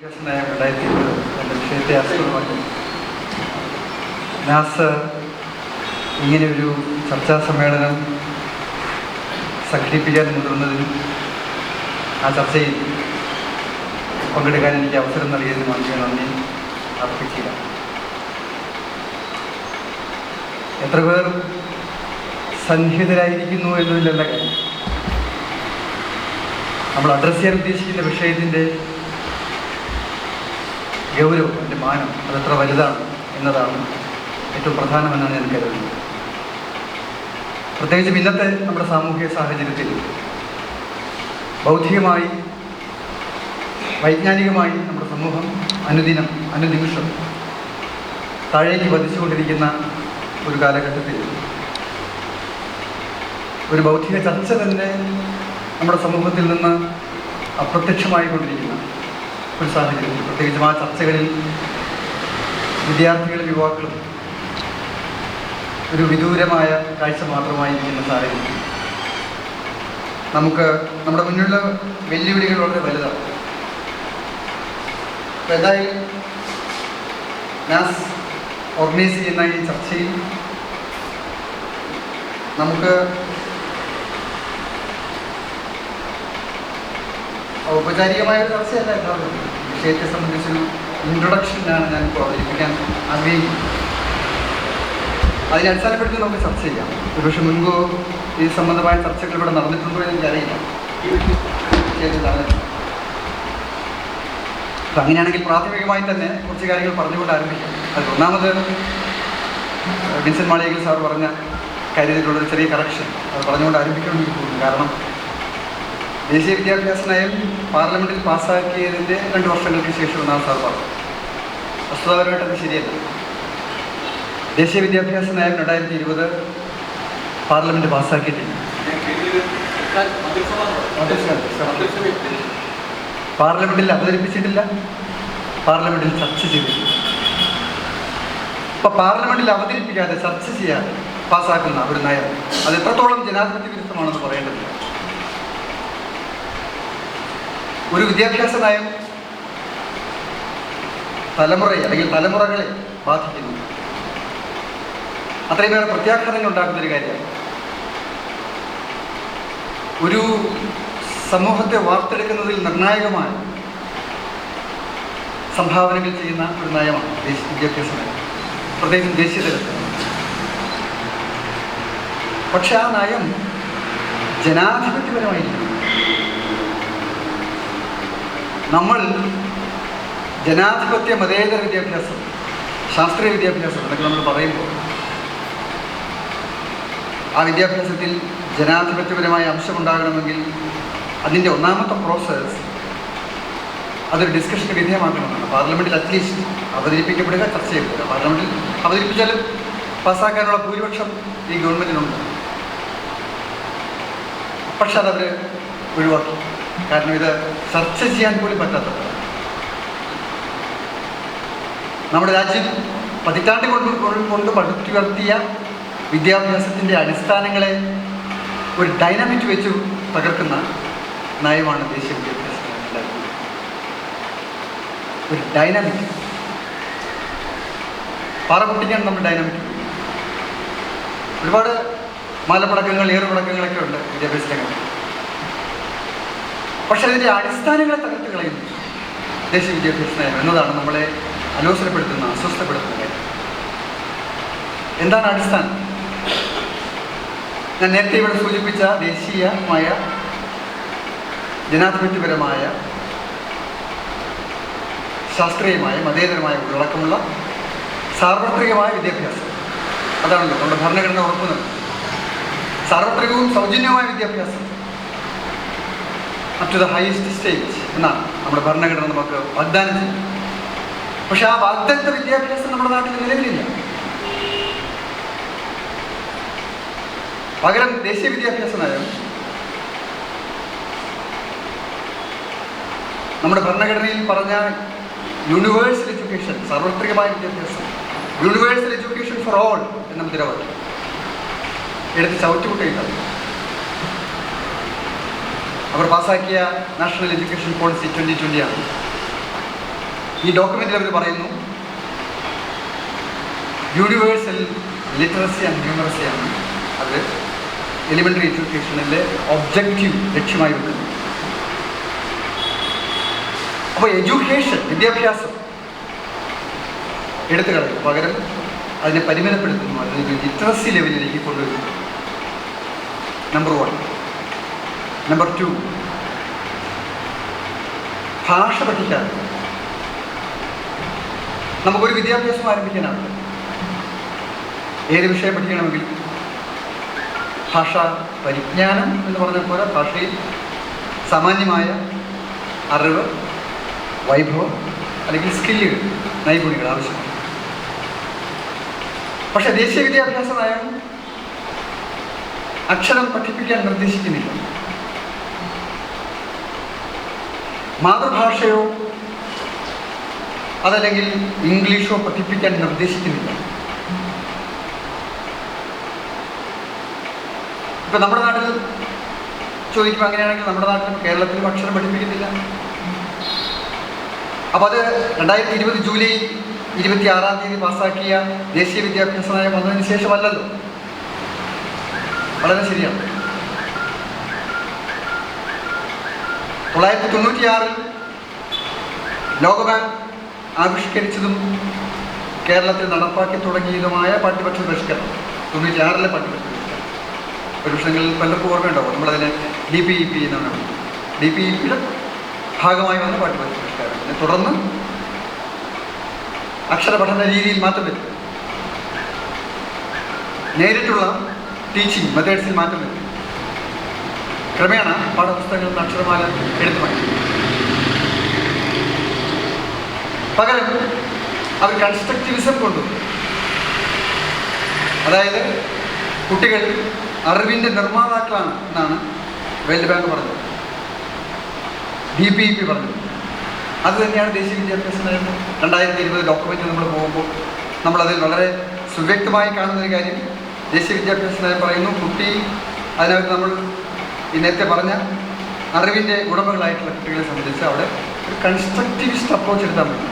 2020 എൻ്റെ വിഷയത്തെ ആസ്പദമാക്കി നാസ് ഇങ്ങനെയൊരു ചർച്ചാ സമ്മേളനം സംഘടിപ്പിക്കാൻ മുതിർന്നതിനും ആ ചർച്ചയിൽ പങ്കെടുക്കാൻ എനിക്ക് അവസരം നൽകിയതിനും എനിക്ക് നന്ദി അർപ്പിക്കുക. എത്ര പേർ സന്നിഹിതരായിരിക്കുന്നു എന്നതിലല്ല കാര്യം, നമ്മൾ അഡ്രസ്സ് ചെയ്യാൻ ഉദ്ദേശിക്കുന്ന വിഷയത്തിൻ്റെ ഗൗരവം, അതിൻ്റെ മാനം അതെത്ര വലുതാണ് എന്നതാണ് ഏറ്റവും പ്രധാനമെന്നാണ് ഞാൻ കരുതുന്നത്. പ്രത്യേകിച്ചും ഇന്നത്തെ നമ്മുടെ സാമൂഹിക സാഹചര്യത്തിൽ ബൗദ്ധികമായി വൈജ്ഞാനികമായി നമ്മുടെ സമൂഹം അനുനിമിഷം താഴേക്ക് പതിച്ചുകൊണ്ടിരിക്കുന്ന ഒരു കാലഘട്ടത്തിൽ ഒരു ബൗദ്ധിക ചർച്ച തന്നെ നമ്മുടെ സമൂഹത്തിൽ നിന്ന് അപ്രത്യക്ഷമായിക്കൊണ്ടിരിക്കുന്ന ഒരു സാഹചര്യത്തിൽ, പ്രത്യേകിച്ചും ആ ചർച്ചകളിൽ വിദ്യാർത്ഥികളും യുവാക്കളും ഒരു വിദൂരമായ കാഴ്ച മാത്രമായിരിക്കുന്ന സാഹചര്യത്തിൽ നമുക്ക് നമ്മുടെ മുന്നിലുള്ള വെല്ലുവിളികൾ വളരെ വലുതാണ്. അപ്പോൾ എന്തായാലും നാസ് ഓർഗനൈസ് ചെയ്യുന്ന ഈ ചർച്ചയിൽ നമുക്ക് ഔപചാരികമായ ഒരു ചർച്ചയല്ല എല്ലാവരും വിഷയത്തെ സംബന്ധിച്ചൊരു ഇൻട്രൊഡക്ഷനാണ് ഞാനിപ്പോൾ അവതരിപ്പിക്കാൻ ആഗ്രഹിക്കുന്നത്. അതിനെ അടിസ്ഥാനപ്പെടുത്തി നമുക്ക് ചർച്ച ചെയ്യാം. ഒരുപക്ഷെ മുൻപ് ഈ സംബന്ധമായ ചർച്ചകൾ ഇവിടെ നടന്നിട്ടുണ്ടോ എന്ന് എനിക്കറിയില്ല. അപ്പം അങ്ങനെയാണെങ്കിൽ പ്രാഥമികമായി തന്നെ കുറച്ച് കാര്യങ്ങൾ പറഞ്ഞുകൊണ്ട് ആരംഭിക്കാം. അത് ഒന്നാമത് വിൻസെൻ്റ് മാളിയേക്കൽ സാർ പറഞ്ഞ കാര്യത്തിലുള്ളൊരു ചെറിയ കറക്ഷൻ അത് പറഞ്ഞുകൊണ്ട് ആരംഭിക്കണമെന്ന് എനിക്ക് തോന്നുന്നു. കാരണം ദേശീയ വിദ്യാഭ്യാസ നയം പാർലമെൻറ്റിൽ പാസ്സാക്കിയതിൻ്റെ 2 വർഷങ്ങൾക്ക് ശേഷമെന്നാണ് സാർ പറഞ്ഞത്. വസ്തുതാപരമായിട്ട് അത് ശരിയല്ല. ദേശീയ വിദ്യാഭ്യാസ നയം 2020 പാർലമെൻറ്റ് പാസ്സാക്കിയിട്ടില്ല. പാർലമെൻറ്റിൽ അവതരിപ്പിച്ചിട്ടില്ല, പാർലമെൻറ്റിൽ ചർച്ച ചെയ്തിട്ടില്ല. അപ്പോൾ പാർലമെൻറ്റിൽ അവതരിപ്പിക്കാതെ ചർച്ച ചെയ്യാതെ പാസ്സാക്കുന്ന ഒരു നയം അത് എത്രത്തോളം ജനാധിപത്യ വിരുദ്ധമാണെന്ന് പറയേണ്ടതില്ല. ഒരു വിദ്യാഭ്യാസ നയം തലമുറയെ അല്ലെങ്കിൽ തലമുറകളെ ബാധിക്കുന്നു. അത്രയുമേറെ പ്രത്യാഘാതങ്ങൾ ഉണ്ടാക്കുന്നൊരു കാര്യമാണ്. ഒരു സമൂഹത്തെ വാർത്തെടുക്കുന്നതിൽ നിർണായകമായ സംഭാവനകൾ ചെയ്യുന്ന ഒരു നയമാണ് ദേശീയ വിദ്യാഭ്യാസ നയം, പ്രത്യേകിച്ചും ദേശീയ തലത്തിൽ. പക്ഷെ ആ നയം ജനാധിപത്യപരമായിരിക്കും. നമ്മൾ ജനാധിപത്യ മതേതര വിദ്യാഭ്യാസം, ശാസ്ത്രീയ വിദ്യാഭ്യാസം എന്നൊക്കെ നമ്മൾ പറയുമ്പോൾ ആ വിദ്യാഭ്യാസത്തിൽ ജനാധിപത്യപരമായ അംശമുണ്ടാകണമെങ്കിൽ അതിൻ്റെ ഒന്നാമത്തെ പ്രോസസ്സ് അതൊരു ഡിസ്കഷന് വിധേയമാക്കണമെന്നാണ്. പാർലമെൻറ്റിൽ അറ്റ്ലീസ്റ്റ് അവതരിപ്പിക്കപ്പെടുക, ചർച്ച ചെയ്യപ്പെടുക. പാർലമെൻറ്റിൽ അവതരിപ്പിച്ചാലും പാസ്സാക്കാനുള്ള ഭൂരിപക്ഷം ഈ ഗവൺമെൻറ്റിനുണ്ട്. പക്ഷെ അതവർ ഒഴിവാക്കി. കാരണം ഇത് ചർച്ച ചെയ്യാൻ പോലും പറ്റാത്തത്. നമ്മുടെ രാജ്യം പതിറ്റാണ്ട് കൊണ്ട് പടുത്തുയർത്തിയ വിദ്യാഭ്യാസത്തിൻ്റെ അടിസ്ഥാനങ്ങളെ ഒരു ഡൈനാമിക് വെച്ച് തകർക്കുന്ന നയമാണ് ദേശീയ വിദ്യാഭ്യാസ നയം. ഒരു ഡൈനാമിക് പാറ പൊട്ടിക്കാൻ നമ്മൾ ഡൈനാമിക് ഒരുപാട് മാലപ്പടക്കങ്ങൾ, ഏറുപടക്കങ്ങളൊക്കെ ഉണ്ട് വിദ്യാഭ്യാസ രംഗത്ത്. പക്ഷെ അതിൻ്റെ അടിസ്ഥാനങ്ങളെ തകർത്ത് കളയുന്നു ദേശീയ വിദ്യാഭ്യാസ നയം എന്നതാണ് നമ്മളെ അലോസരപ്പെടുത്തുന്ന, അസ്വസ്ഥപ്പെടുത്തുന്ന കാര്യം. എന്താണ് അടിസ്ഥാനം? ഞാൻ നേരത്തെ ഇവിടെ സൂചിപ്പിച്ച ദേശീയമായ ജനാധിപത്യപരമായ ശാസ്ത്രീയമായ മതേതരമായ ഉള്ളടക്കമുള്ള സാർവത്രികമായ വിദ്യാഭ്യാസം. അതാണല്ലോ നമ്മുടെ ഭരണഘടന ഉറപ്പു നൽകുന്നത്. സാർവത്രികവും സൗജന്യവുമായ വിദ്യാഭ്യാസം up to the highest stage എന്നാണ് നമ്മുടെ ഭരണഘടന നമുക്ക് വാഗ്ദാനം ചെയ്യുന്നത്. പക്ഷെ ആ വാഗ്ദത്ത വിദ്യാഭ്യാസം നമ്മുടെ നാട്ടിൽ നിലവിലില്ല. പകരം ദേശീയ വിദ്യാഭ്യാസ നയം നമ്മുടെ ഭരണഘടനയിൽ പറഞ്ഞ യൂണിവേഴ്സൽ എഡ്യൂക്കേഷൻ, സാർവത്രികമായ വിദ്യാഭ്യാസം, യൂണിവേഴ്സൽ എഡ്യൂക്കേഷൻ ഫോർ ഓൾ എന്ന മുദ്രാവാക്യം എടുത്ത് ചവിട്ടുകുട്ടയിട്ടത്. അവർ പാസ്സാക്കിയ നാഷണൽ എഡ്യൂക്കേഷൻ പോളിസി 2020 ആണ്. ഈ ഡോക്യുമെന്റിൽ അവർ പറയുന്നു യൂണിവേഴ്സൽ ലിറ്ററസി ആൻഡ് ന്യൂമറസിയാണ് അത് എലിമെൻ്ററി എഡ്യൂക്കേഷനിലെ ഒബ്ജക്റ്റീവ് ലക്ഷ്യമായി വെക്കുന്നത്. അപ്പോൾ എഡ്യൂക്കേഷൻ, വിദ്യാഭ്യാസം എടുത്തു കളയും, പകരം അതിനെ പരിമിതപ്പെടുത്തുന്നു, അതിനൊരു ലിറ്ററസി ലെവലിലേക്ക് കൊണ്ടുവരുന്നു. നമ്പർ 1. നമ്പർ 2, ഭാഷ പഠിക്കാതെ നമുക്കൊരു വിദ്യാഭ്യാസം ആരംഭിക്കാനാണ്. ഏത് വിഷയം പഠിക്കണമെങ്കിലും ഭാഷാ പരിജ്ഞാനം എന്ന് പറഞ്ഞാൽ പോലെ ഭാഷയിൽ സാമാന്യമായ അറിവ്, വൈഭവം അല്ലെങ്കിൽ സ്കില്ലുകൾ, നൈപുണ്യങ്ങൾ ആവശ്യമാണ്. പക്ഷെ ദേശീയ വിദ്യാഭ്യാസ നയം അക്ഷരം പഠിപ്പിക്കാൻ നിർദ്ദേശിക്കുന്നില്ല. മാതൃഭാഷയോ അതല്ലെങ്കിൽ ഇംഗ്ലീഷോ പഠിപ്പിക്കാൻ നിർദ്ദേശിക്കുന്നില്ല. ഇപ്പം നമ്മുടെ നാട്ടിൽ ചോദിക്കുമ്പോൾ അങ്ങനെയാണെങ്കിൽ നമ്മുടെ നാട്ടിലും കേരളത്തിലും അക്ഷരം പഠിപ്പിക്കുന്നില്ല. അപ്പോൾ അത് 2020 ജൂലൈ 26-ാം തീയതി പാസ്സാക്കിയ ദേശീയ വിദ്യാഭ്യാസ നയം വന്നതിന് ശേഷമല്ലല്ലോ. വളരെ ശരിയാണ്. 1996-ൽ ലോകബാങ്ക് ആവിഷ്കരിച്ചതും കേരളത്തിൽ നടപ്പാക്കി തുടങ്ങിയതുമായ പാഠ്യപക്ഷ പരിഷ്കരണം 96-ലെ പാഠ്യപക്ഷ പരിഷ്കരണം ഒരു വിഷയങ്ങളിൽ പലർക്കും ഓർമ്മയുണ്ടാവും. നമ്മളതിനെ DPEP എന്നാണ്. DPEPയുടെ ഭാഗമായി വന്ന പാഠ്യപദ്ധതി പരിഷ്കാരത്തിന് തുടർന്ന് അക്ഷരപഠന രീതിയിൽ മാറ്റം വരും, നേരിട്ടുള്ള ടീച്ചിങ് മെത്തേഡ്സിൽ മാറ്റം വരും. ക്രമേണ പാഠപുസ്തകങ്ങളിൽ അക്ഷരമാല എടുത്തു മാറ്റി. പകരം അവർ കൺസ്ട്രക്റ്റിവിസം കൊണ്ടുവന്നു. അതായത് കുട്ടികൾ അറിവിൻ്റെ നിർമ്മാതാക്കളാണ് എന്നാണ് വേൾഡ് ബാങ്ക് പറഞ്ഞത്, DPEP പറഞ്ഞത്. അത് തന്നെയാണ് ദേശീയ വിദ്യാഭ്യാസ നയം 2020 ഡോക്യുമെൻറ്റ് നമ്മൾ പോകുമ്പോൾ നമ്മളതിൽ വളരെ സുവ്യക്തമായി കാണുന്നൊരു കാര്യം, ദേശീയ വിദ്യാഭ്യാസ നയം പറയുന്നു കുട്ടി, അതിനകത്ത് നമ്മൾ ഈ നേരത്തെ പറഞ്ഞ അറിവിൻ്റെ ഉടമകളായിട്ടുള്ള കുട്ടികളെ സംബന്ധിച്ച് അവിടെ ഒരു കൺസ്ട്രക്റ്റിവിസ്റ്റ് അപ്രോച്ച് എടുത്താൽ മതി.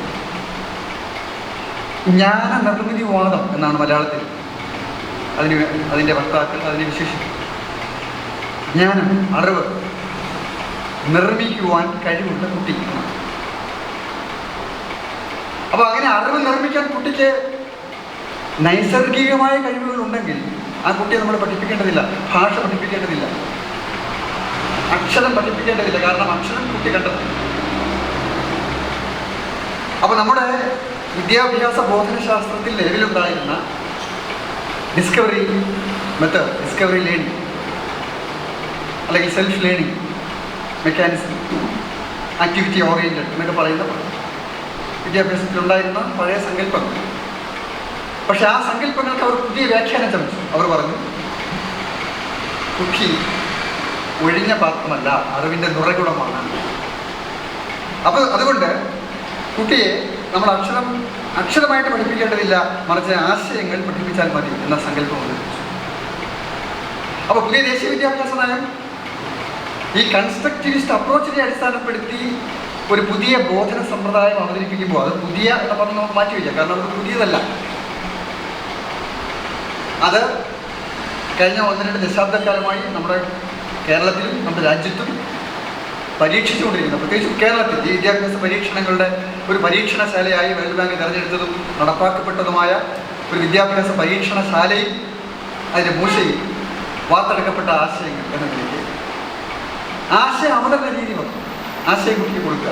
ജ്ഞാന നിർമ്മിതിവാദം എന്നാണ് മലയാളത്തിൽ അതിൻ്റെ വക്താക്കൾ അതിനെ വിശേഷിക്കും. ജ്ഞാനം, അറിവ് നിർമ്മിക്കുവാൻ കഴിവുള്ള കുട്ടി. അപ്പോൾ അങ്ങനെ അറിവ് നിർമ്മിക്കാൻ കുട്ടിക്ക് നൈസർഗികമായ കഴിവുകൾ ഉണ്ടെങ്കിൽ ആ കുട്ടിയെ നമ്മൾ പഠിപ്പിക്കേണ്ടതില്ല, ഭാഷ പഠിപ്പിക്കേണ്ടതില്ല, അക്ഷരം പഠിപ്പിക്കേണ്ടതില്ല. കാരണം അക്ഷരം കുട്ടി കണ്ടെത്തും. അപ്പോൾ നമ്മുടെ വിദ്യാഭ്യാസ ബോധനശാസ്ത്രത്തിൽ നിലവിലുണ്ടായിരുന്ന ഡിസ്കവറി മെത്തേഡ്, ഡിസ്കവറി ലേണിംഗ് അല്ലെങ്കിൽ self learning mechanism, activity oriented എന്നൊക്കെ പറയുന്ന വിദ്യാഭ്യാസത്തിലുണ്ടായിരുന്ന പഴയ സങ്കല്പങ്ങൾ. പക്ഷെ ആ സങ്കല്പങ്ങൾക്ക് അവർ പുതിയ വ്യാഖ്യാനം ശ്രമിച്ചു. അവർ പറഞ്ഞു കുട്ടി ഒഴിഞ്ഞ പാത്രമല്ല, അറിവിൻ്റെ നുറകുടമാണ്. അപ്പോൾ അതുകൊണ്ട് കുട്ടിയെ നമ്മൾ അക്ഷരമായിട്ട് പഠിപ്പിക്കേണ്ടതില്ല, മറിച്ച് ആശയങ്ങൾ പഠിപ്പിച്ചാൽ മതി എന്ന സങ്കല്പം അവതരിപ്പിച്ചു. അപ്പോൾ പുതിയ ദേശീയ വിദ്യാഭ്യാസ നയം ഈ കൺസ്ട്രക്റ്റിവിസ്റ്റ് അപ്രോച്ചിനെ അടിസ്ഥാനപ്പെടുത്തി ഒരു പുതിയ ബോധന സമ്പ്രദായം അവതരിപ്പിക്കുമ്പോൾ അത് പുതിയ എന്ന് പറഞ്ഞ് നമുക്ക് മാറ്റി വയ്ക്കാം. കാരണം അത് പുതിയതല്ല. അത് കഴിഞ്ഞ 1-2 ദശാബ്ദക്കാലമായി നമ്മുടെ കേരളത്തിലും നമ്മുടെ രാജ്യത്തും പരീക്ഷിച്ചുകൊണ്ടിരിക്കുന്നത്, പ്രത്യേകിച്ചും കേരളത്തിൽ ഈ വിദ്യാഭ്യാസ പരീക്ഷണങ്ങളുടെ ഒരു പരീക്ഷണശാലയായി വേൾഡ് ബാങ്ക് തിരഞ്ഞെടുത്തതും നടപ്പാക്കപ്പെട്ടതുമായ ഒരു വിദ്യാഭ്യാസ പരീക്ഷണശാലയിൽ അതിൻ്റെ മൂശയിൽ വാർത്തെടുക്കപ്പെട്ട ആശയങ്ങൾ എന്ന നിലയ്ക്ക് ആശയം അവതരണ രീതി വന്നു. ആശയം കുട്ടിക്ക് കൊടുക്കുക,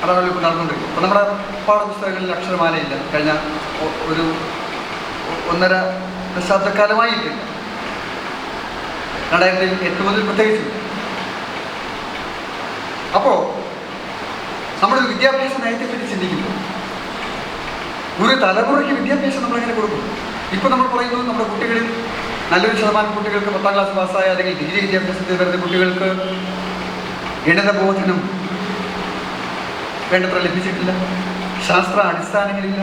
അതാണ് ഇപ്പോൾ നടന്നുകൊണ്ടിരിക്കും. ഇപ്പോൾ നമ്മുടെ പാഠപുസ്തകങ്ങളിൽ അക്ഷരമാലയില്ല. കഴിഞ്ഞ ഒരു 1.5 ദശാബ്ദക്കാലമായിട്ടില്ല. 2008 മുതൽ പ്രത്യേകിച്ചില്ല. അപ്പോൾ നമ്മളൊരു വിദ്യാഭ്യാസ നയത്തെപ്പറ്റി ചിന്തിക്കുമ്പോൾ ഒരു തലമുറയ്ക്ക് വിദ്യാഭ്യാസം നമ്മളെങ്ങനെ കൊടുക്കും? ഇപ്പോൾ നമ്മൾ പറയുന്നത് നമ്മുടെ കുട്ടികളിൽ നല്ലൊരു ശതമാനം കുട്ടികൾക്ക് 10ാം ക്ലാസ് പാസ്സായ അല്ലെങ്കിൽ ഡിഗ്രി വിദ്യാഭ്യാസത്തിൽ വരുന്ന കുട്ടികൾക്ക് ഗണിതബോധനം വേണ്ടത്ര ലഭിച്ചിട്ടില്ല, ശാസ്ത്ര അടിസ്ഥാനങ്ങളില്ല,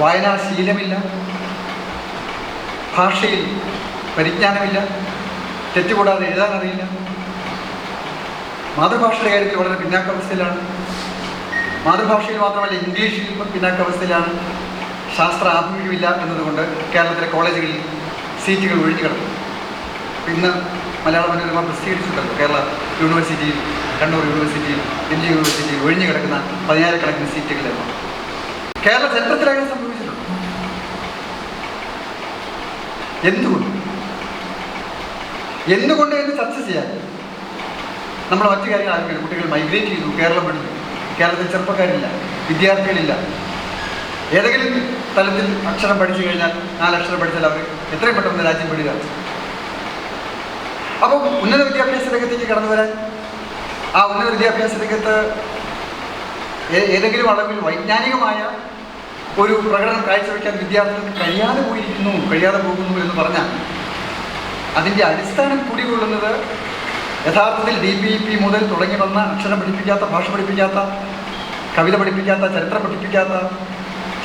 വായനാശീലമില്ല, ഭാഷയിൽ പരിജ്ഞാനമില്ല, തെറ്റുകൂടാതെ എഴുതാനറിയില്ല, മാതൃഭാഷയുടെ കാര്യത്തിൽ വളരെ പിന്നാക്കാവസ്ഥയിലാണ്. മാതൃഭാഷയിൽ മാത്രമല്ല ഇംഗ്ലീഷിൽ പിന്നാക്കാവസ്ഥയിലാണ്. ശാസ്ത്ര ആഭിമുഖ്യമില്ല എന്നതുകൊണ്ട് കേരളത്തിലെ കോളേജുകളിൽ സീറ്റുകൾ ഒഴിഞ്ഞു കിടന്നു. ഇന്ന് മലയാള മനോരമ പ്രസിദ്ധീകരിച്ചിട്ടുണ്ടല്ലോ, കേരള യൂണിവേഴ്സിറ്റിയിൽ, കണ്ണൂർ യൂണിവേഴ്സിറ്റിയിൽ, MG യൂണിവേഴ്സിറ്റിയിൽ ഒഴിഞ്ഞു കിടക്കുന്ന 10,000-കണക്കിന് സീറ്റുകളെല്ലാം കേരള ചരിത്രത്തിലാകെ സംഭവിച്ചിട്ടുണ്ട്. എന്തുകൊണ്ട് എന്ന് ചർച്ച ചെയ്യാൻ നമ്മൾ മറ്റു കാര്യങ്ങൾ ആലോചിക്കണം. കുട്ടികൾ മൈഗ്രേറ്റ് ചെയ്തു, കേരളം വിടുന്നു. കേരളത്തിൽ ചെറുപ്പക്കാരില്ല, വിദ്യാർത്ഥികളില്ല. ഏതെങ്കിലും തലത്തിൽ അക്ഷരം പഠിച്ചു കഴിഞ്ഞാൽ 4 അക്ഷരം പഠിച്ചാൽ അവർ എത്രയും പെട്ടെന്ന് രാജ്യം വിടുക. അപ്പം ഉന്നത വിദ്യാഭ്യാസ രംഗത്തേക്ക് കടന്നു വരാൻ, ആ ഉന്നത വിദ്യാഭ്യാസ രംഗത്ത് ഏതെങ്കിലും അളവിൽ വൈജ്ഞാനികമായ ഒരു പ്രകടനം കാഴ്ചവെക്കാൻ വിദ്യാർത്ഥികൾക്ക് കഴിയാതെ പോകുന്നു എന്ന് പറഞ്ഞാൽ അതിൻ്റെ അടിസ്ഥാനം കുടികൊള്ളുന്നത് യഥാർത്ഥത്തിൽ DPEP മുതൽ തുടങ്ങി വന്ന അക്ഷരം പഠിപ്പിക്കാത്ത, ഭാഷ പഠിപ്പിക്കാത്ത, കവിത പഠിപ്പിക്കാത്ത, ചരിത്രം പഠിപ്പിക്കാത്ത,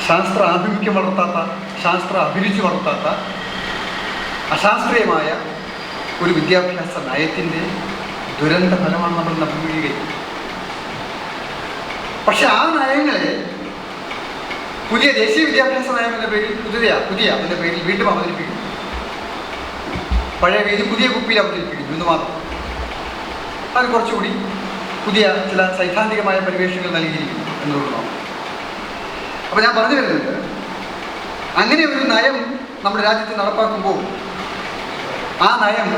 ശാസ്ത്ര ആഭിമുഖ്യം വളർത്താത്ത, ശാസ്ത്ര അഭിരുചി വളർത്താത്ത അശാസ്ത്രീയമായ ഒരു വിദ്യാഭ്യാസ നയത്തിൻ്റെ ദുരന്ത ഫലമാണ് നമ്മൾ അഭിമുഖീകരിക്കുന്നത്. പക്ഷെ ആ നയങ്ങളെ പുതിയ ദേശീയ വിദ്യാഭ്യാസ നയം എന്ന പേരിൽ പുതിയ എന്ന പേരിൽ വീണ്ടും അവതരിപ്പിക്കുന്നു. പഴയ വേദി പുതിയ കുപ്പിയിൽ അവതരിപ്പിക്കുന്നു എന്ന് മാത്രം. അതിന് കുറച്ചുകൂടി പുതിയ ചില സൈദ്ധാന്തികമായ പരിവേഷങ്ങൾ നൽകിയിരിക്കുന്നു എന്നുള്ളതാണ്. അപ്പോൾ ഞാൻ പറഞ്ഞു വരുന്നത്, അങ്ങനെ ഒരു നയം നമ്മുടെ രാജ്യത്ത് നടപ്പാക്കുമ്പോൾ ആ നയം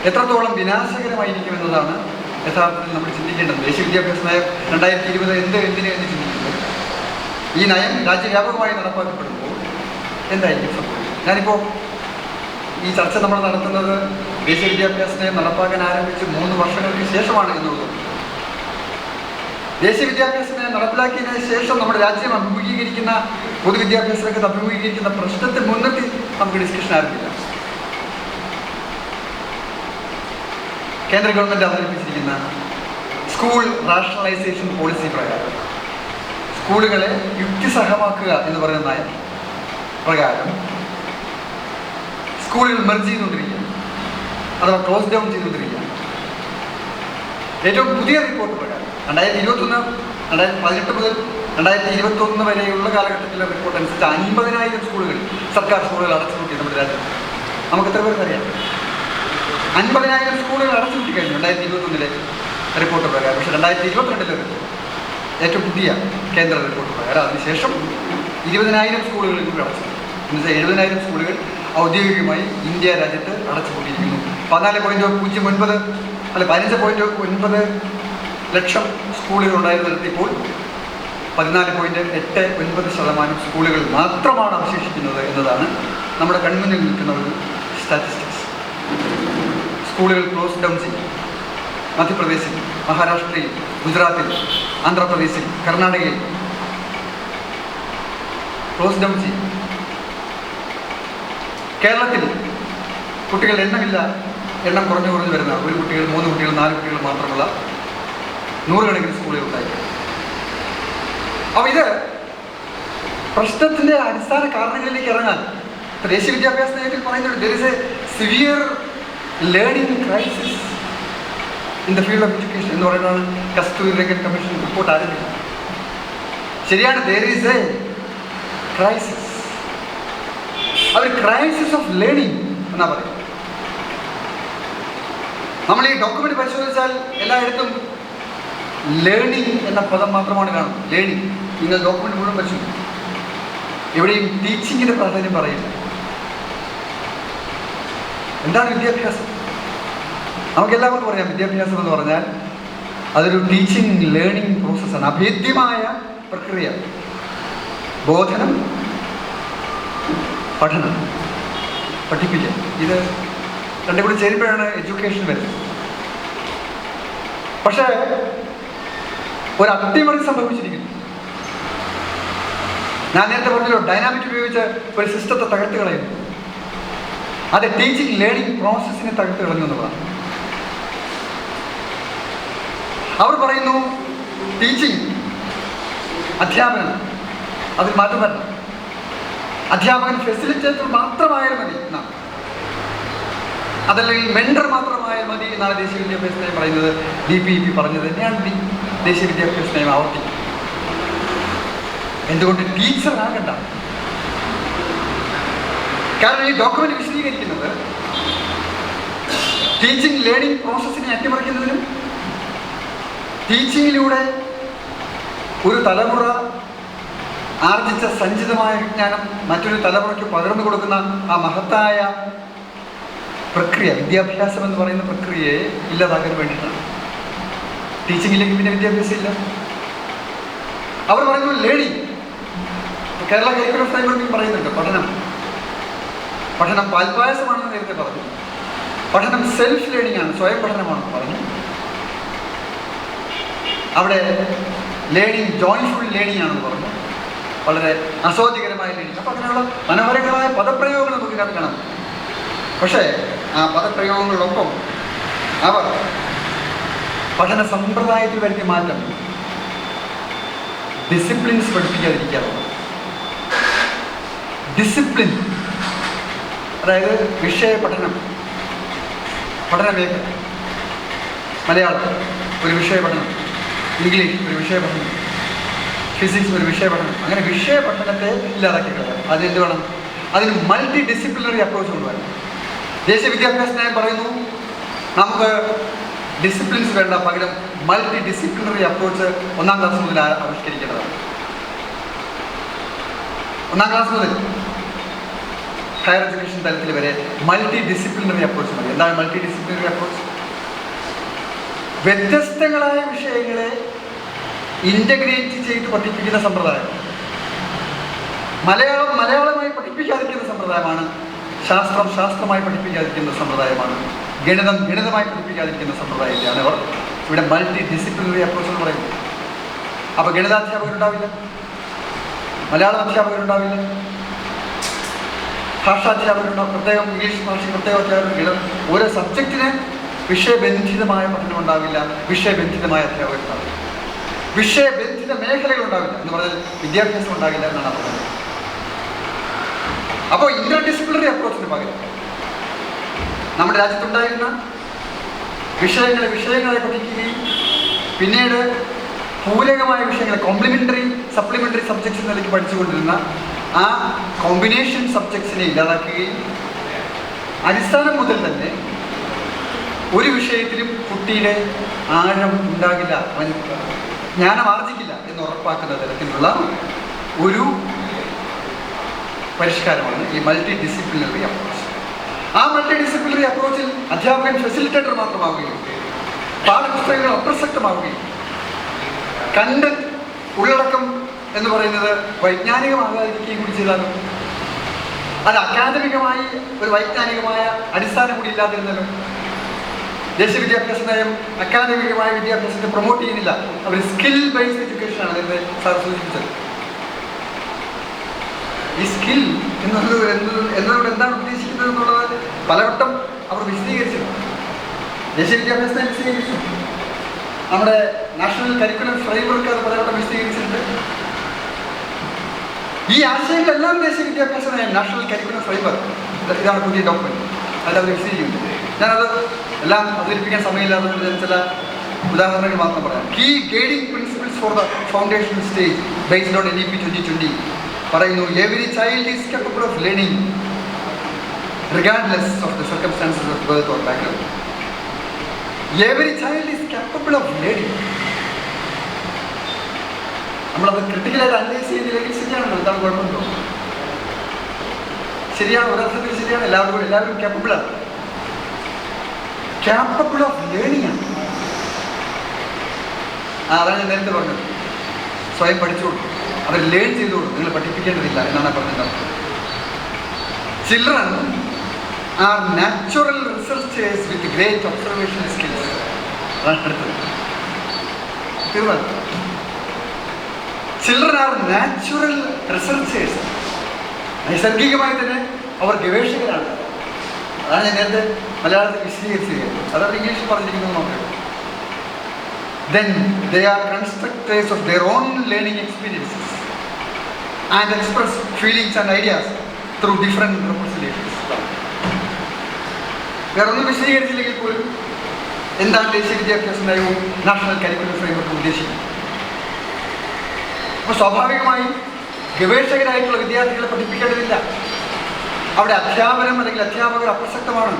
എത്രത്തോളം വിനാശകരമായിരിക്കുമെന്നതാണ് യഥാർത്ഥത്തിൽ നമ്മൾ ചിന്തിക്കേണ്ടത്. ദേശീയ വിദ്യാഭ്യാസ നയം 2020 എന്തിന് എന്ന് ചിന്തിക്കുമ്പോൾ ഈ നയം രാജ്യവ്യാപകമായി നടപ്പാക്കപ്പെടുമ്പോൾ എന്തായിരിക്കും സംഭവിക്കുന്നത്? ഞാനിപ്പോൾ ഈ ചർച്ച നമ്മൾ നടത്തുന്നത് ദേശീയ വിദ്യാഭ്യാസ നയം നടപ്പാക്കാൻ ആരംഭിച്ച് 3 വർഷങ്ങൾക്ക് ശേഷമാണ് എന്നുള്ളത്. ദേശീയ വിദ്യാഭ്യാസ നയം നടപ്പിലാക്കിയതിനു ശേഷം നമ്മുടെ രാജ്യം അഭിമുഖീകരിക്കുന്ന, പൊതുവിദ്യാഭ്യാസ രംഗത്ത് അഭിമുഖീകരിക്കുന്ന പ്രശ്നത്തെ മുൻനിർത്തി നമുക്ക് ഡിസ്കഷൻ ആരംഭിക്കാം. കേന്ദ്ര ഗവൺമെൻറ് അവതരിപ്പിച്ചിരിക്കുന്ന സ്കൂൾ റാഷണലൈസേഷൻ പോളിസി പ്രകാരം സ്കൂളുകളെ യുക്തിസഹമാക്കുക എന്ന് പറയുന്ന നയം പ്രകാരം സ്കൂളുകൾ മെർജ് ചെയ്തുകൊണ്ടിരിക്കുക, അഥവാ ക്ലോസ് ഡൗൺ ചെയ്തുകൊണ്ടിരിക്കുക. ഏറ്റവും പുതിയ റിപ്പോർട്ട് പ്രകാരം 2018 മുതൽ 2021 വരെയുള്ള കാലഘട്ടത്തിലെ റിപ്പോർട്ട് അനുസരിച്ച് 50,000 സ്കൂളുകൾ, സർക്കാർ സ്കൂളുകൾ അടച്ചുപൂട്ടി നമ്മുടെ രാജ്യത്ത്. നമുക്ക് എത്ര പേർക്ക് അറിയാം? 50,000 സ്കൂളുകൾ അടച്ചുപൂട്ടി കഴിഞ്ഞു 2021 റിപ്പോർട്ട് പ്രകാരം. പക്ഷേ 2022 റിപ്പോർട്ട്, ഏറ്റവും പുതിയ കേന്ദ്ര റിപ്പോർട്ട് പ്രകാരം അതിനുശേഷം 20,000 സ്കൂളുകളിൽ കൂടി അടച്ചു. എന്നുവെച്ചാൽ 70,000 സ്കൂളുകൾ ഔദ്യോഗികമായി ഇന്ത്യ രാജ്യത്ത് അടച്ചുപൂട്ടിയിരിക്കുന്നു. 15.9 ലക്ഷം സ്കൂളുകൾ ഉണ്ടായിരുന്നിടത്ത് ഇപ്പോൾ 14.89% സ്കൂളുകൾ മാത്രമാണ് അവശേഷിക്കുന്നത് എന്നതാണ് നമ്മുടെ കൺമുന്നിൽ നിൽക്കുന്ന ഒരു സ്റ്റാറ്റിസ്റ്റിക്സ്. സ്കൂളുകൾ ക്ലോസ് ഡൗൺ ചെയ്യും. മധ്യപ്രദേശിൽ, മഹാരാഷ്ട്രയിൽ, ഗുജറാത്തിൽ, ആന്ധ്രാപ്രദേശിൽ, കർണാടകയിൽ ക്ലോസ് ഡൗൺ ചെയ്യും. കേരളത്തിൽ കുട്ടികൾ എണ്ണം കുറഞ്ഞു വരുന്ന, 1 കുട്ടികൾ, 3 കുട്ടികൾ, 4 കുട്ടികൾ മാത്രമുള്ള 100 കണക്കിന് സ്കൂളുകൾ ഉണ്ടായി. അപ്പോൾ ഇത് പ്രശ്നത്തിൻ്റെ അടിസ്ഥാന കാരണങ്ങളിലേക്ക് ഇറങ്ങാൻ ദേശീയ വിദ്യാഭ്യാസ നയത്തിൽ പറയുന്നുണ്ട്, there is a severe learning crisis in the field of education എന്ന് പറയുന്നതാണ് കസ്തൂരിരംഗൻ കമ്മീഷൻ റിപ്പോർട്ട് ആരംഭിക്കുന്നത്. ശരിയാണ്, there is a crisis. അവർ ക്രൈസിസ് ഓഫ് ലേണിംഗ് എന്നാ പറയും. നമ്മൾ ഈ ഡോക്യുമെന്റ് പരിശോധിച്ചാൽ എല്ലായിടത്തും ലേണിംഗ് എന്ന പദം മാത്രമാണ് കാണുന്നത്. ലേണിംഗ് നിങ്ങൾ ഡോക്യുമെന്റ് മുഴുവൻ പരിശോധിക്കും, എവിടെയും ടീച്ചിങ്ങിന്റെ പ്രാധാന്യം പറയില്ല. എന്താണ് വിദ്യാഭ്യാസം? നമുക്കെല്ലാവർക്കും പറയാം, വിദ്യാഭ്യാസം എന്ന് പറഞ്ഞാൽ അതൊരു ടീച്ചിങ് ലേണിംഗ് പ്രോസസ്സാണ്. അഭേദ്യമായ പ്രക്രിയ. ബോധനം, പഠനം, പഠിപ്പിക്കുക, ഇത് രണ്ടും കൂടി ചേരുമ്പോഴാണ് എഡ്യൂക്കേഷൻ വരുന്നത്. പക്ഷേ ഒരു അട്ടിമറി സംഭവിച്ചിരിക്കുന്നു. ഞാൻ നേരത്തെ പറഞ്ഞല്ലോ, ഡൈനാമിക് ഉപയോഗിച്ച് ഒരു സിസ്റ്റത്തെ തകർത്ത് കളയുന്നു. അത് ടീച്ചിങ് ലേണിംഗ് പ്രോസസ്സിനെ തകർത്ത് കളഞ്ഞു എന്നുള്ളതാണ്. അവർ പറയുന്നു ടീച്ചിങ്, അധ്യാപനം, അതിൽ മാറ്റം വരണം. അധ്യാപകൻ ഫെസിലിറ്റേറ്റർ മാത്രമായാൽ മതി എന്നാണ്, അതല്ലെങ്കിൽ മെൻഡർ മാത്രമായാൽ മതി എന്നാണ് ദേശീയ വിദ്യാഭ്യാസ നയം പറയുന്നത്. DPEP പറഞ്ഞത് തന്നെയാണ് ദേശീയ വിദ്യാഭ്യാസ നയം ആവർത്തിക്കുന്നത്. എന്തുകൊണ്ട് ടീച്ചർ ആകണ്ട? കാരണം ഈ ഡോക്യുമെന്റ് വിശദീകരിക്കുന്നത് ടീച്ചിങ് ലേണിംഗ് പ്രോസസ്സിനെ അട്ടിമറിക്കുന്നതിനും ടീച്ചിങ്ങിലൂടെ ഒരു തലമുറ ആർജിച്ച സഞ്ചിതമായ വിജ്ഞാനം മറ്റൊരു തലമുറയ്ക്ക് പകർന്നു കൊടുക്കുന്ന ആ മഹത്തായ പ്രക്രിയ, വിദ്യാഭ്യാസം എന്ന് പറയുന്ന പ്രക്രിയയെ ഇല്ലാതാക്കാൻ വേണ്ടിയിട്ടാണ്. ടീച്ചിങ്ങിലേക്ക് പിന്നെ വിദ്യാഭ്യാസം ഇല്ല. അവർ പറയുന്നു ലേണിംഗ്. കേരള കരിക്കുലം ഫ്രെയിംവർക്കിൽ പറയുന്നുണ്ട് പഠനം പാൽപായസമാണെന്ന് നേരത്തെ പറഞ്ഞു. പഠനം സെൽഫ് ലേണിംഗ് ആണ്, സ്വയം പഠനമാണെന്ന് പറഞ്ഞു. അവിടെ ലേണിംഗ് ജോയ്ഫുൾ ലേണിംഗ് ആണെന്ന് പറഞ്ഞു. വളരെ ആസ്വാദ്യകരമായ ലേണിംഗ്. അപ്പോൾ അങ്ങനെയുള്ള മനോഹരങ്ങളായ പദപ്രയോഗങ്ങൾ നമുക്ക് ഇതിനകത്ത് കാണാം. പക്ഷേ ആ പദപ്രയോഗങ്ങളിലൊപ്പം അവർ പഠന സമ്പ്രദായത്തിൽ വരുത്തിയ മാറ്റം ഡിസിപ്ലിൻസ് പഠിപ്പിക്കാതിരിക്കാറുണ്ട്. ഡിസിപ്ലിൻ, അതായത് വിഷയ പഠനമേഖല. മലയാളം ഒരു വിഷയ പഠനം, ഇംഗ്ലീഷ് ഒരു വിഷയ പഠനം, ഫിസിക്സ് ഒരു വിഷയ പഠനം. അങ്ങനെ വിഷയ പഠനത്തെ ഇല്ലാതാക്കി കളയാം. അതിനെന്ത് വേണം? അതിന് മൾട്ടി ഡിസിപ്ലിനറി അപ്രോച്ച് കൊണ്ടുവരണം. ദേശീയ വിദ്യാഭ്യാസ നയം പറയുന്നു നമുക്ക് ഡിസിപ്ലിൻസ് വേണ്ട, പകരം മൾട്ടി ഡിസിപ്ലിനറി അപ്രോച്ച് 1ാം ക്ലാസ് മുതൽ ആവിഷ്കരിക്കേണ്ടതാണ്. 1ാം ക്ലാസ് മുതൽ ഹയർ എഡ്യൂക്കേഷൻ തലത്തിൽ വരെ മൾട്ടി ഡിസിപ്ലിനറി അപ്രോച്ച് മതി. എന്താണ് മൾട്ടി ഡിസിപ്ലിനറി അപ്രോച്ച്? വ്യത്യസ്തങ്ങളായ വിഷയങ്ങളെ ഇൻ്റഗ്രേറ്റ് ചെയ്ത് പഠിപ്പിക്കുന്ന സമ്പ്രദായം. മലയാളമായി പഠിപ്പിക്കാതിരിക്കുന്ന സമ്പ്രദായമാണ്. ശാസ്ത്രമായി പഠിപ്പിക്കാതിരിക്കുന്ന സമ്പ്രദായമാണ്. ഗണിതമായി പഠിപ്പിക്കാതിരിക്കുന്ന സമ്പ്രദായത്തെയാണ് അവർ ഇവിടെ മൾട്ടി ഡിസിപ്ലിനറി അപ്രോച്ച് എന്ന് പറയുന്നത്. അപ്പോൾ ഗണിതാധ്യാപകരുണ്ടാവില്ല, മലയാളം അധ്യാപകരുണ്ടാവില്ല, ഭാഷാധ്യാപകരുണ്ടാവും, പ്രത്യേകം ഇംഗ്ലീഷ് ഭാഷ പ്രത്യേക അധ്യാപകർ. ഓരോ സബ്ജക്റ്റിന് വിഷയബന്ധിതമായ പഠനം ഉണ്ടാവില്ല, വിഷയബന്ധിതമായ അധ്യാപകരുണ്ടാവില്ല, വിഷയബന്ധിത മേഖലകളുണ്ടാവില്ല എന്ന് പറഞ്ഞാൽ വിദ്യാഭ്യാസം ഉണ്ടാകില്ല എന്നാണ് പറഞ്ഞത്. അപ്പോൾ ഇന്റർ ഡിസിപ്ലിനറി അപ്രോച്ചിന് പകരം നമ്മുടെ രാജ്യത്തുണ്ടായിരുന്ന വിഷയങ്ങളെ പഠിക്കുകയും പിന്നീട് പൂരകമായ വിഷയങ്ങളെ കോംപ്ലിമെൻ്ററി സപ്ലിമെൻ്ററി സബ്ജക്ട്സ് നിലയ്ക്ക് പഠിച്ചുകൊണ്ടിരുന്ന ആ കോമ്പിനേഷൻ സബ്ജക്ട്സിനെ ഇല്ലാതാക്കുകയും അടിസ്ഥാനം മുതൽ തന്നെ ഒരു വിഷയത്തിലും കുട്ടിയുടെ ആഴം ഉണ്ടാകില്ല, ജ്ഞാനം ആർജിക്കില്ല എന്ന് ഉറപ്പാക്കുന്ന തരത്തിലുള്ള ഒരു പരിഷ്കാരമാണ് ഈ മൾട്ടി ഡിസിപ്ലിനറി അപ്രോച്ച്. ആ മൾട്ടി ഡിസിപ്ലിനറി അപ്രോച്ചിൽ അധ്യാപകൻ ഫെസിലിറ്റേറ്റർ മാത്രമാവുകയും പാഠപുസ്തകങ്ങൾ അപ്രസക്തമാവുകയും കണ്ടന്റ് ഉള്ളടക്കം എന്ന് പറയുന്നത് വൈജ്ഞാനികമാകാതിരിക്കുകയും കൂടി ചെയ്താലും അത് അക്കാദമികമായി ഒരു വൈജ്ഞാനികമായ അടിസ്ഥാനം കൂടി ഇല്ലാതിരുന്നല്ലോ. ദേശീയ വിദ്യാഭ്യാസ നയം അക്കാദമികമായ വിദ്യാഭ്യാസത്തെ പ്രൊമോട്ട് ചെയ്യുന്നില്ല, അവർ സ്കിൽ ബേസ്ഡ് എഡ്യൂക്കേഷനാണ് നേരത്തെ സാർ സൂചിപ്പിച്ചത്. ഈ സ്കിൽ എന്നതുകൊണ്ട് എന്താണ് ഉദ്ദേശിക്കുന്നത് എന്നുള്ളത് പലവട്ടം അവർ വിശദീകരിച്ചിട്ടുണ്ട്. ദേശീയ വിദ്യാഭ്യാസ നയം വിശദീകരിച്ചു, നമ്മുടെ നാഷണൽ കരിക്കുലം ഫ്രെയിംവർക്ക് അത് പലവട്ടം വിശദീകരിച്ചിട്ടുണ്ട്. ഈ ആശയങ്ങളെല്ലാം ദേശീയ വിദ്യാഭ്യാസ നയം, നാഷണൽ കരിക്കുലം ഫ്രെയിംവർക്ക്, ഇതാണ് പുതിയ ഡോക്യുമെന്റ്, അല്ലാതെ വിശദീകരിക്കുന്നുണ്ട്. ഞാനത് എല്ലാം അവതരിപ്പിക്കാൻ സമയമില്ലാത്തതുകൊണ്ട് ഞാൻ ചില ഉദാഹരണങ്ങൾ മാത്രം പറയാം. Key guiding principles for the foundation stage based on NEP 2020 പറയുന്നു, every child is capable of learning regardless of the circumstances of birth or background. Every child is capable of learning. നമ്മളത് ക്രിട്ടിക്കലായിട്ട് അനലൈസ് ചെയ്തില്ലെങ്കിൽ ശരിയാണല്ലോ, എന്താണ് കുഴപ്പമുണ്ടോ? ശരിയാണ്, ഒരർത്ഥത്തിൽ ശരിയാണ്. എല്ലാവരും കേപ്പബിളാണ്, കേപ്പബിൾ ഓഫ് ലേണിംഗ് ആണ്. അതാണ് ഞാൻ നേരത്തെ പറഞ്ഞത്. സ്വയം പഠിച്ചോളൂ, അവർ ലേൺ ചെയ്തോളൂ, നിങ്ങൾ പഠിപ്പിക്കേണ്ടതില്ല എന്നാണ് പറഞ്ഞത്. Children are natural researchers with great observation skills. അതാണ് അടുത്തത്. തീർന്നത്. Children are natural researchers. നൈസർഗികമായി തന്നെ അവർ ഗവേഷകരാണ്. അതാണ് ഞാൻ നേരത്തെ മലയാളത്തിൽ വിശദീകരിച്ചത്. അതാണ് ഇംഗ്ലീഷിൽ പറഞ്ഞിരിക്കുന്നത് നോക്കുക. Then they are constructors of their own learning experiences and express feelings and ideas through different representations. വേറൊന്നും വിശദീകരിച്ചില്ലെങ്കിൽ പോലും എന്താണ് ദേശീയ വിദ്യാഭ്യാസ നയവും നാഷണൽ കരിക്കുലം ഫ്രെയിംവർക്കും ഉദ്ദേശിക്കുന്നത്? അപ്പോൾ സ്വാഭാവികമായി ഗവേഷകരായിട്ടുള്ള വിദ്യാർത്ഥികളെ പഠിപ്പിക്കേണ്ടതില്ല. അവിടെ അധ്യാപനം അല്ലെങ്കിൽ അധ്യാപകർ അപ്രസക്തമാണ്.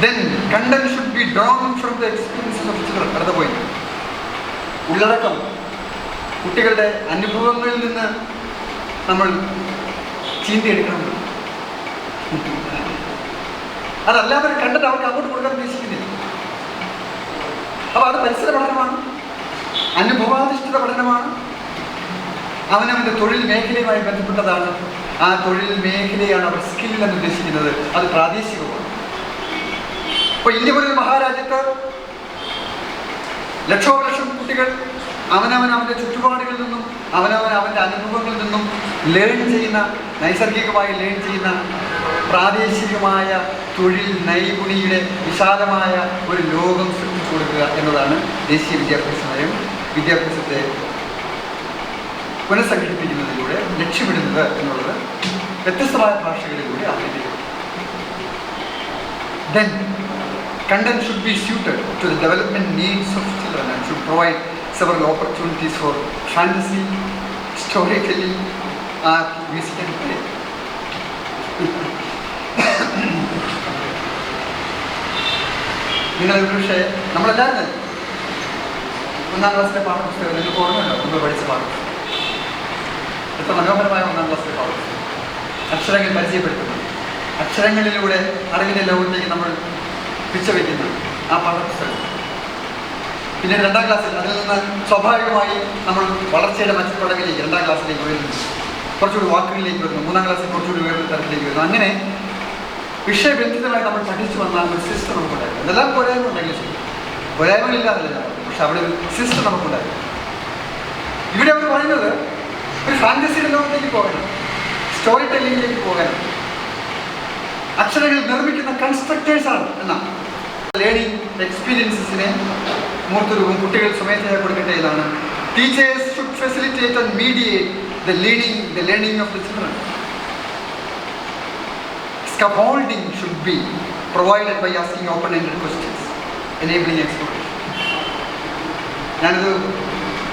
Then content should be drawn from the experiences of children. അടുത്ത പോയിന്റ്, ഉള്ളടക്കം കുട്ടികളുടെ അനുഭവങ്ങളിൽ നിന്ന് നമ്മൾ ചീന്തിയെടുക്കണം. അതല്ലാതെ കണ്ടിട്ട് അവർക്ക് അങ്ങോട്ട് കൊടുക്കാൻ ഉദ്ദേശിക്കുന്നില്ല. അപ്പൊ അത് പരിസര പഠനമാണ്, അനുഭവാധിഷ്ഠിത പഠനമാണ്, അവനവൻ്റെ തൊഴിൽ മേഖലയുമായി ബന്ധപ്പെട്ടതാണ്. ആ തൊഴിൽ മേഖലയാണ് അവർ സ്കിൽ എന്ന് ഉദ്ദേശിക്കുന്നത്. അത് പ്രാദേശികമാണ്. ഇപ്പൊ ഇന്ത്യ പോലൊരു മഹാരാജ്യത്ത് ലക്ഷോപലക്ഷം കുട്ടികൾ അവനവൻ്റെ ചുറ്റുപാടുകളിൽ നിന്നും അവൻ്റെ അനുഭവങ്ങളിൽ നിന്നും ലേൺ ചെയ്യുന്ന, നൈസർഗികമായി ലേൺ ചെയ്യുന്ന പ്രാദേശികമായ തൊഴിൽ നൈപുണിയുടെ വിശാലമായ ഒരു ലോകം സൃഷ്ടിച്ചു കൊടുക്കുക എന്നതാണ് ദേശീയ വിദ്യാഭ്യാസ നയം വിദ്യാഭ്യാസത്തെ പുനഃസംഘടിപ്പിക്കുന്നതിലൂടെ ലക്ഷ്യമിടുന്നത് എന്നുള്ളത് വ്യത്യസ്തമായ ഭാഷകളിലൂടെ ആഗ്രഹിക്കുന്നു. Then content should be suited to the development needs of children and should provide several opportunities for fantasy, storytelling, art, music and play. നിങ്ങൾ പക്ഷേ നമ്മളെല്ലാവരും ഒന്നാം ക്ലാസ്സിലെ പാഠപുസ്തകം നിങ്ങൾക്ക് ഓർമ്മയുണ്ടോ? നമ്മൾ പഠിച്ച പാഠപുസ്തകം എത്ര മനോഹരമായ ഒന്നാം ക്ലാസ്സിലെ പാഠപുസ്തകം. അക്ഷരങ്ങൾ പരിചയപ്പെടുത്തുന്നു, അക്ഷരങ്ങളിലൂടെ അറിവിൻ്റെ ലോകത്തേക്ക് നമ്മൾ പിച്ചവയ്ക്കുന്ന ആ പാഠപുസ്തകം. പിന്നീട് രണ്ടാം ക്ലാസ്സിൽ അതിൽ നിന്ന് സ്വാഭാവികമായി നമ്മൾ വളർച്ചയുടെ മെച്ചപ്പെടലിലേക്ക് രണ്ടാം ക്ലാസ്സിലേക്ക് വരുന്നു, കുറച്ചുകൂടി വാക്കുകളിലേക്ക് വരുന്നു, മൂന്നാം ക്ലാസ്സിൽ കുറച്ചുകൂടി ഉയർന്ന തരത്തിലേക്ക് വരുന്നു. അങ്ങനെ വിഷയബന്ധിതമായി നമ്മൾ പഠിച്ചു വന്ന ഒരു സിസ്റ്റം നമുക്കുണ്ടായിരുന്നു. ഇതെല്ലാം പോരായ്മ ഉണ്ടെങ്കിൽ ശരി, പോരായ്മകളില്ലാതല്ല ഞാൻ പറഞ്ഞു, പക്ഷെ അവിടെ ഒരു സിസ്റ്റം നമുക്കുണ്ടായിരുന്നു. ഇവിടെ അവർ പറയുന്നത് ഒരു ഫാന്റസിയുടെ ലോകത്തേക്ക് പോകണം, സ്റ്റോറി ടെല്ലിങ്ങിലേക്ക് പോകണം, അക്ഷരങ്ങൾ നിർമ്മിക്കുന്ന കൺസ്ട്രക്ടേഴ്സാണ് എന്നാണ്. ലേണിംഗ് എക്സ്പീരിയൻസസിനെ മൂർത്തരൂപം കുട്ടികൾ സ്വമേധയാ കൊടുക്കട്ടെ എന്നാണ്. Teachers should facilitate and മീഡിയേറ്റ് the learning of the children. Scaffolding should be provided by asking open-ended questions, enabling exploration. ഞാനിത്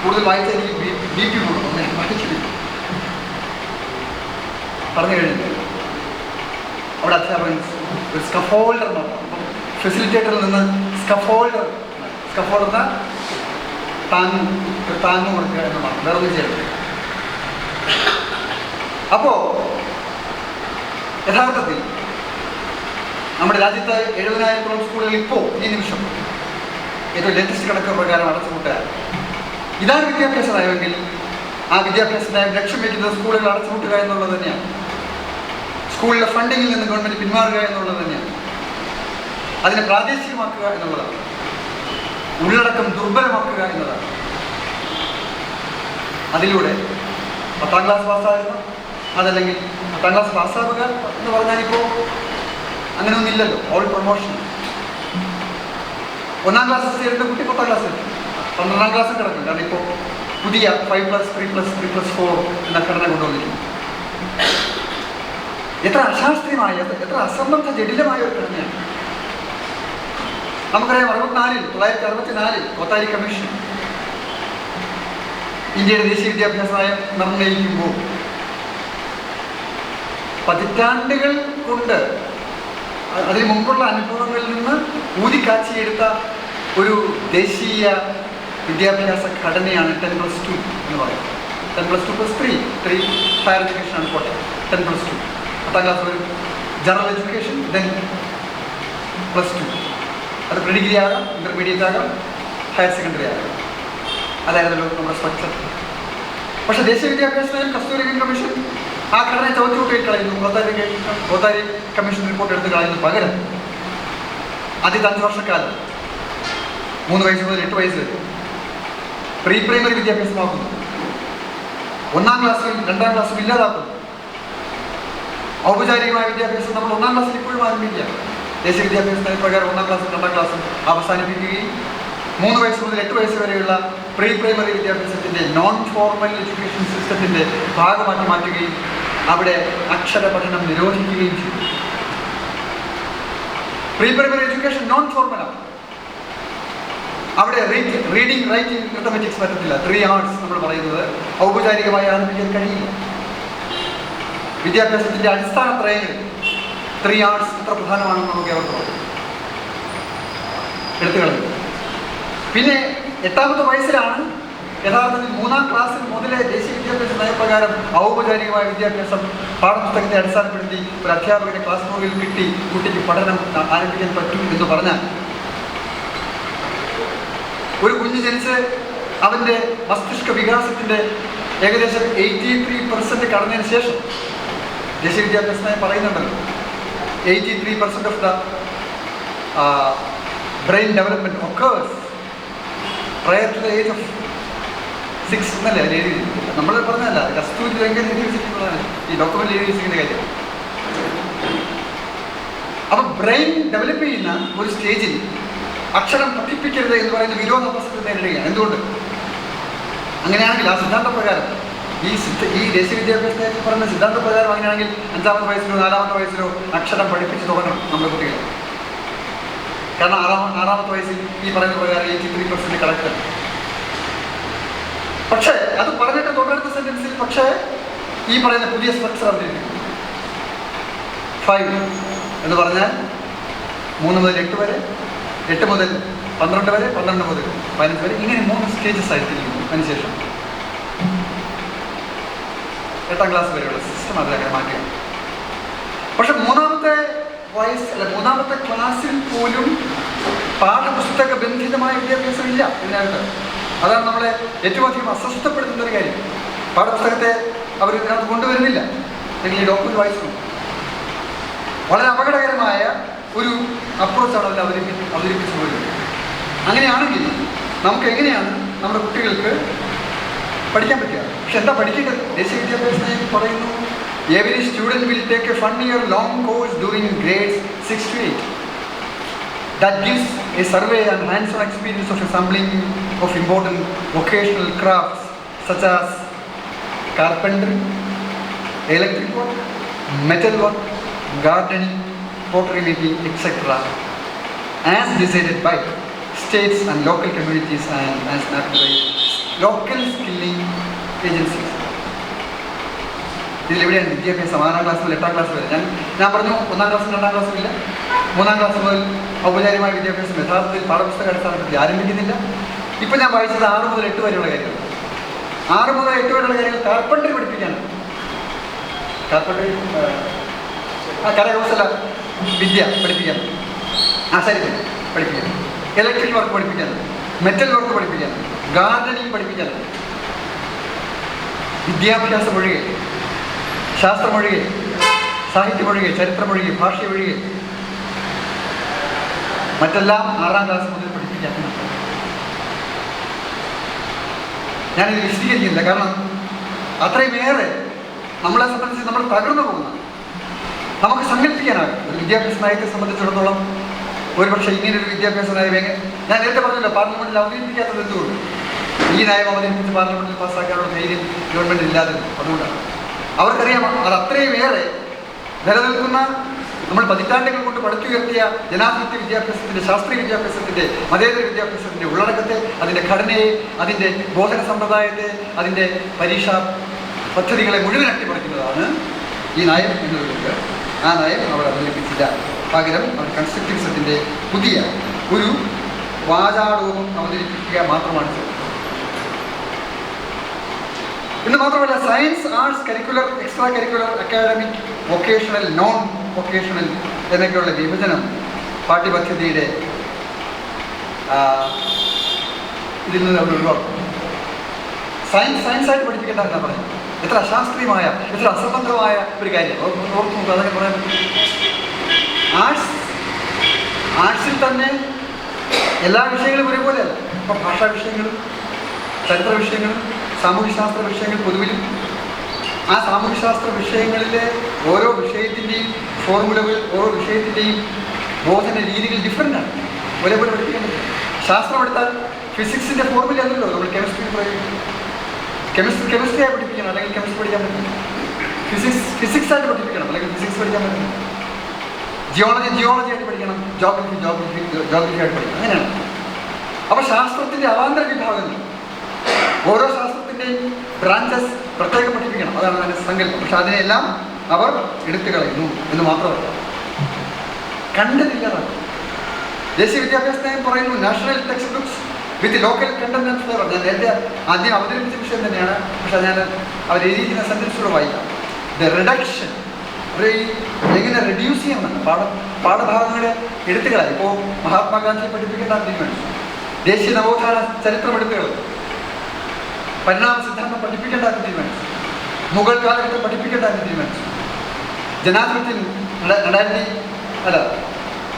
കൂടുതൽ വായിച്ചാൽ എനിക്ക് BP കൂടും. പറഞ്ഞു കഴിഞ്ഞിട്ട് അവിടെ അധ്യാപകൻ ഒരു സ്കഫോൾഡർ നോക്കാം. ഫെസിലിറ്റേറ്ററിൽ നിന്ന് സ്കഫോൾഡർ താങ്ങ് കൊടുക്കുക എന്നതാണ്, വേറൊന്നും ചെയ്യരുത്. അപ്പോ യഥാർത്ഥത്തിൽ നമ്മുടെ രാജ്യത്ത് 70,000-ഓളം സ്കൂളുകൾ ഇപ്പോൾ ഈ നിമിഷം ഏറ്റവും ലേറ്റസ്റ്റ് കണക്ക് പ്രകാരം അടച്ചുപൂട്ടുക. ഇതാണ് വിദ്യാഭ്യാസ നയമെങ്കിൽ ആ വിദ്യാഭ്യാസ നയം ലക്ഷ്യം വയ്ക്കുന്നത് സ്കൂളുകൾ അടച്ചുപൂട്ടുക എന്നുള്ളത് തന്നെയാണ്. സ്കൂളിലെ ഫണ്ടിങ്ങിൽ നിന്ന് ഗവൺമെൻറ് പിന്മാറുക എന്നുള്ളത് തന്നെയാണ്. അതിനെ പ്രാദേശികമാക്കുക എന്നുള്ളതാണ്. ഉള്ളടക്കം ദുർബലമാക്കുക എന്നതാണ്. അതിലൂടെ 10ാം ക്ലാസ് പാസ്സാകുക, അതല്ലെങ്കിൽ 10ാം ക്ലാസ് പാസ്സാവുക എന്ന് പറഞ്ഞാലിപ്പോൾ അങ്ങനെയൊന്നുമില്ലല്ലോ. All promotion. 1ാം ക്ലാസ് ചേരുന്ന കുട്ടി 10ാം ക്ലാസ് 12ാം ക്ലാസ് കിടക്കും. കാരണം ഇപ്പോൾ പുതിയ 5+3+3+4 എന്ന ഘടന കൊണ്ടുവന്നിരിക്കുന്നു. എത്ര അശാസ്ത്രീയമായ, എത്ര അസംബന്ധ ജടിലമായ ഒരു ഘടനയാണ്. നമുക്കറിയാം 1964 കോത്താരി കമ്മീഷൻ ഇന്ത്യയുടെ ദേശീയ വിദ്യാഭ്യാസ നയം നിർണ്ണയിക്കുമ്പോൾ പതിറ്റാണ്ടുകൾ കൊണ്ട് അതിന് മുമ്പുള്ള അനുഭവങ്ങളിൽ നിന്ന് ഊതിക്കാച്ചിയെടുത്ത ഒരു ദേശീയ വിദ്യാഭ്യാസ ഘടനയാണ് 10+2 എന്ന് പറയുന്നത്. 10+2+3 ഹയർ എഡ്യൂക്കേഷനാണ് കോട്ടയം. 10+2 10ാം ക്ലാസ് ഒരു ജനറൽ എഡ്യൂക്കേഷൻ, ദെൻ +2. അത് പ്രീ ഡിഗ്രി ആകാം, ഇൻ്റർമീഡിയറ്റ് ആകാം, ഹയർ സെക്കൻഡറി ആകാം. അതായിരുന്നല്ലോ നമ്മുടെ സ്ട്രക്ചർ. പക്ഷേ ദേശീയ വിദ്യാഭ്യാസ നയം കസ്തൂരിരംഗൻ കമ്മീഷൻ ആ ഘടനയെ ചവറ്റുകൂട്ടി കളയുന്നു. കോത്താരി കമ്മീഷൻ റിപ്പോർട്ട് എടുത്ത് കളയുന്നു. പകരം ആദ്യത്തെ 5 വർഷക്കാലം 3 വയസ്സ് മുതൽ 8 വയസ്സ് വരെ പ്രീ പ്രൈമറി വിദ്യാഭ്യാസമാക്കുന്നു. 1ാം ക്ലാസ്സിലും 2ാം ക്ലാസ്സിലും ഇല്ലാതാക്കുന്നു. ഔപചാരികമായ വിദ്യാഭ്യാസം നമ്മൾ 1ാം ക്ലാസ്സിൽ ഇപ്പോഴും ആരംഭിക്കുക. ദേശീയ വിദ്യാഭ്യാസ നയപ്രകാരം 1ാം ക്ലാസ്സും 2ാം ക്ലാസ്സും അവസാനിപ്പിക്കുകയും 3 വയസ്സ് മുതൽ 8 വയസ്സ് വരെയുള്ള പ്രീ പ്രൈമറി വിദ്യാഭ്യാസത്തിൻ്റെ നോൺ ഫോർമൽ എഡ്യൂക്കേഷൻ സിസ്റ്റത്തിൻ്റെ ഭാഗമാക്കി മാറ്റുകയും അവിടെ അക്ഷര പഠനം നിരോധിക്കുകയും ചെയ്തു. പ്രീ പ്രൈമറി എഡ്യൂക്കേഷൻ നോൺ ഫോർമലാണ്. അവിടെ റീഡിങ് റൈറ്റിംഗ് അരിത്തമെറ്റിക്സ് പറ്റത്തില്ല. 3 hours നമ്മൾ പറയുന്നത് ഔപചാരികമായി ആരംഭിക്കാൻ കഴിയില്ല. വിദ്യാഭ്യാസത്തിൻ്റെ അടിസ്ഥാന ത്രയങ്ങൾ 3 hours എത്ര പ്രധാനമാണെന്ന് നമുക്ക് അവർക്ക് പറയാം. എടുത്തു കളയും. പിന്നെ 8ാമത്തെ വയസ്സിലാണ് യഥാർത്ഥത്തിൽ 3ാം ക്ലാസ്സിൽ മുതലേ ദേശീയ വിദ്യാഭ്യാസ നയപ്രകാരം ഔപചാരികമായ വിദ്യാഭ്യാസം പാഠപുസ്തകത്തെ അടിസ്ഥാനപ്പെടുത്തി ഒരു അധ്യാപകനെ ക്ലാസ് മുറിയിൽ കിട്ടി കുട്ടിക്ക് പഠനം ആരംഭിക്കാൻ പറ്റും എന്ന് പറഞ്ഞാൽ, ഒരു കുഞ്ഞ് ജനിച്ച് അവൻ്റെ മസ്തിഷ്ക വികാസത്തിൻ്റെ ഏകദേശം 83% കടന്നതിന് ശേഷം ദേശീയ വിദ്യാഭ്യാസ നയം പറയുന്നുണ്ടല്ലോ, 83% of the brain development occurs prior to the age of 6 എന്നല്ലേ അത് എഴുതി. നമ്മൾ പറഞ്ഞതല്ല, കസ്തൂരി രംഗൻ എഴുതി വെച്ചിട്ടുള്ളതാണ് ഈ ഡോക്യുമെൻ്റ് എഴുതി വെച്ചിരിക്കുന്ന കാര്യം. അപ്പം ബ്രെയിൻ ഡെവലപ്പ് ചെയ്യുന്ന ഒരു സ്റ്റേജിൽ അക്ഷരം പഠിപ്പിക്കരുത് എന്ന് പറയുന്ന വിരോധാഭാസത്തെ നേരിടുകയാണ്. എന്തുകൊണ്ട്? അങ്ങനെയാണെങ്കിൽ ആ സിദ്ധാന്തപ്രകാരം ഈ ദേശീയ വിദ്യാഭ്യാസ നയത്തിൽ പറയുന്ന സിദ്ധാന്തപ്രകാരം അങ്ങനെയാണെങ്കിൽ 5ാമത്തെ വയസ്സിലോ 4ാമത്തെ വയസ്സിലോ അക്ഷരം പഠിപ്പിച്ച് തുടങ്ങണം നമ്മുടെ കുട്ടികളെ. കാരണം 6ാമത്തെ വയസ്സിൽ ഈ പറയുന്ന പ്രകാരം 83% കളക്ടർ. പക്ഷേ അത് പറഞ്ഞിട്ട് തൊട്ടടുത്ത സെന്റൻസിൽ പക്ഷേ ഈ പറയുന്ന പുതിയ സ്ട്രക്ചർ അവതരിപ്പിക്കും. 5 എന്ന് പറഞ്ഞാൽ 3 മുതൽ 8 വരെ, 8 മുതൽ 12 വരെ, 12 മുതൽ 15 വരെ, ഇങ്ങനെ 3 സ്റ്റേജസ് ആയിട്ടിരിക്കുന്നു. അതിനുശേഷം 8ാം ക്ലാസ് വരെയുള്ള സിസ്റ്റം അതിലങ്ങനെ മാറ്റുകയാണ്. പക്ഷെ 3ാമത്തെ ക്ലാസ്സിൽ പോലും പാഠപുസ്തക ബന്ധിതമായ വിദ്യാഭ്യാസം ഇല്ല ഇതിനകത്ത്. അതാണ് നമ്മളെ ഏറ്റവും അധികം അസ്വസ്ഥപ്പെടുത്തുന്ന ഒരു കാര്യം. പാഠപുസ്തകത്തെ അവർ ഇതിനകത്ത് കൊണ്ടുവരുന്നില്ല. അല്ലെങ്കിൽ ഈ ഡോക്യുമെന്റ് വായിച്ചു വളരെ അപകടകരമായ ഒരു അപ്രോച്ചാണ് അതിൽ അവതരിപ്പിച്ചു പോരുന്നത്. അങ്ങനെയാണെങ്കിൽ നമുക്ക് എങ്ങനെയാണ് നമ്മുടെ കുട്ടികൾക്ക് പഠിക്കാൻ പറ്റുക? പക്ഷെ എന്താ പഠിക്കേണ്ടത്? ദേശീയ വിദ്യാഭ്യാസ നയം പറയുന്നു, every student will take a 1-year long course during grades 6 to 8. That gives a survey and hands-on experience of a sampling of important vocational crafts such as carpentry, electric work, metal work, gardening, pottery making, etc. as decided by states and local communities and as mapped by local skilling agencies. ഇതിലെവിടെയാണ് വിദ്യാഭ്യാസം? 6ാം class മുതൽ 8ാം class വരെ. ഞാൻ പറഞ്ഞു 1ാം ക്ലാസ്സും 2ാം ക്ലാസ്സും ഇല്ല. 3ാം class മുതൽ ഔപചാരികമായ വിദ്യാഭ്യാസം യഥാർത്ഥത്തിൽ പാഠപുസ്തക അടിസ്ഥാനത്തിൽ ആരംഭിക്കുന്നില്ല. ഇപ്പം ഞാൻ വായിച്ചത് 6 മുതൽ 8 വരെയുള്ള കാര്യങ്ങൾ. 6 മുതൽ 8 വരെയുള്ള കാര്യങ്ങൾ കാർപ്പൻട്രി പഠിപ്പിക്കാനാണ്. കാർപ്പൻട്രി കരകൗശല വിദ്യ പഠിപ്പിക്കാൻ, ആശാരിപ്പണി പഠിപ്പിക്കാൻ, ഇലക്ട്രിക് വർക്ക് പഠിപ്പിക്കാൻ, മെറ്റൽ വർക്ക് പഠിപ്പിക്കാൻ, ഗാർഡനിങ് പഠിപ്പിക്കാൻ. വിദ്യാഭ്യാസമൊഴികെ, ശാസ്ത്രമൊഴികെ, സാഹിത്യമൊഴികെ, ചരിത്രമൊഴികെ, ഭാഷയൊഴികെ മറ്റെല്ലാം 6ാം ക്ലാസ് മുതൽ പഠിപ്പിക്കാൻ. ഞാനിത് വിശദീകരിക്കുന്നില്ല, കാരണം അത്രയുമേറെ നമ്മളെ സംബന്ധിച്ച് നമ്മൾ തകർന്നു പോകുന്ന നമുക്ക് സങ്കല്പിക്കാനാകും. ഒരു വിദ്യാഭ്യാസ നയത്തെ സംബന്ധിച്ചിടത്തോളം ഒരുപക്ഷെ ഇങ്ങനൊരു വിദ്യാഭ്യാസ നയം ഞാൻ നേരത്തെ പറഞ്ഞല്ലോ, പാർലമെന്റിൽ അവതരിപ്പിക്കാത്തത് എന്തുകൊണ്ട്? ഈ നയം അവതരിപ്പിച്ച് പാർലമെന്റിൽ പാസ്സാക്കാനുള്ള ധൈര്യം ഗവൺമെന്റ് ഇല്ലാതെ. അതുകൊണ്ടാണ് അവർക്കറിയാം അത് അത്രയുമേറെ നിലനിൽക്കുന്ന നമ്മൾ പതിറ്റാണ്ടുകൾ കൊണ്ട് പടുത്തുയർത്തിയ ജനാധിപത്യ വിദ്യാഭ്യാസത്തിൻ്റെ, ശാസ്ത്രീയ വിദ്യാഭ്യാസത്തിൻ്റെ, മതേതര വിദ്യാഭ്യാസത്തിൻ്റെ ഉള്ളടക്കത്തെ, അതിൻ്റെ ഘടനയെ, അതിൻ്റെ ബോധന സമ്പ്രദായത്തെ, അതിൻ്റെ പരീക്ഷാ പദ്ധതികളെ മുഴുവൻ അട്ടിമറിക്കുന്നതാണ് ഈ നയം എന്നതുകൊണ്ട് ആ നയം അവർ അവതരിപ്പിച്ചില്ല. പകരം അവർ കൺസ്ട്രക്റ്റിവിസത്തിൻ്റെ പുതിയ ഒരു വാചാടവും അവതരിപ്പിക്കുക മാത്രമാണ് ചെയ്തത്. എന്ന് മാത്രമല്ല, science, arts, curricular, extra curricular, academic, vocational, non vocational എന്നൊക്കെയുള്ള വിഭജനം പാഠ്യപദ്ധതിയുടെ ഇതിൽ നിന്ന് അവർ ഒഴിവാക്കും. സയൻസായിട്ട് പഠിപ്പിക്കേണ്ട എന്നാ പറയുന്നത്. എത്ര അശാസ്ത്രീയമായ, എത്ര അസംബന്ധമായ ഒരു കാര്യം. ഓർത്ത് നോക്കുക, അതൊക്കെ പറയാൻ പറ്റും. ആർട്സിൽ തന്നെ എല്ലാ വിഷയങ്ങളും ഒരുപോലെയല്ല. ഇപ്പം ഭാഷാ വിഷയങ്ങളും ചരിത്ര വിഷയങ്ങളും സാമൂഹ്യശാസ്ത്ര വിഷയങ്ങൾ പൊതുവിലും ആ സാമൂഹ്യശാസ്ത്ര വിഷയങ്ങളിലെ ഓരോ വിഷയത്തിൻ്റെയും ഫോർമുലകൾ, ഓരോ വിഷയത്തിൻ്റെയും ബോധന രീതികൾ ഡിഫറൻ്റാണ്. ഒരേപോലെ പഠിപ്പിക്കാൻ പറ്റും. ശാസ്ത്രം എടുത്താൽ ഫിസിക്സിൻ്റെ ഫോർമുല അല്ലല്ലോ നമ്മൾ കെമിസ്ട്രി പ്രയോഗിക്കും. കെമിസ്ട്രി ആയി പഠിപ്പിക്കണം, അല്ലെങ്കിൽ കെമിസ്ട്രി പഠിക്കാൻ പറ്റും. ഫിസിക്സ് ആയിട്ട് പഠിപ്പിക്കണം, അല്ലെങ്കിൽ ഫിസിക്സ് പഠിക്കാൻ പറ്റും. ജിയോളജി ആയിട്ട് പഠിക്കണം, ജോഗ്രഫി ആയിട്ട് പഠിക്കണം. അങ്ങനെയാണ്. അപ്പോൾ ശാസ്ത്രത്തിൻ്റെ അവാന്തര വിഭാഗങ്ങൾ, ഓരോ ശാസ്ത്രത്തിൻ്റെയും ബ്രാഞ്ചസ് പ്രത്യേകം പഠിപ്പിക്കണം, അതാണ് അതിൻ്റെ സങ്കല്പം. പക്ഷെ അതിനെല്ലാം അവർ എടുത്തു കളയുന്നു എന്ന് മാത്രമല്ല, കണ്ടതില്ലാതാക്കും. ദേശീയ വിദ്യാഭ്യാസ നയം പറയുന്നു national text books with local content and flavour. ഞാൻ നേരത്തെ ആദ്യം അവതരിപ്പിച്ച വിഷയം തന്നെയാണ്, പക്ഷെ ഞാൻ അവരെഴുതിയിരിക്കുന്ന സെൻറ്റൻസിലൂടെ വായിക്കാം. ദ റിഡക്ഷൻ, എങ്ങനെ റെഡ്യൂസ് ചെയ്യണമെന്ന് പാഠഭാഗങ്ങളുടെ എടുത്തുകളായി. ഇപ്പോൾ മഹാത്മാഗാന്ധി പഠിപ്പിക്കേണ്ട തീരുമാനിച്ചു, ദേശീയ നവോത്ഥാന ചരിത്രം എടുത്തുകൾ, പരിണാമ സിദ്ധാന്തം പഠിപ്പിക്കേണ്ട തീരുമാനിച്ചു, മുഗൾ കാലഘട്ടം പഠിപ്പിക്കേണ്ട തീരുമാനിച്ചു, ജനാധിപത്യം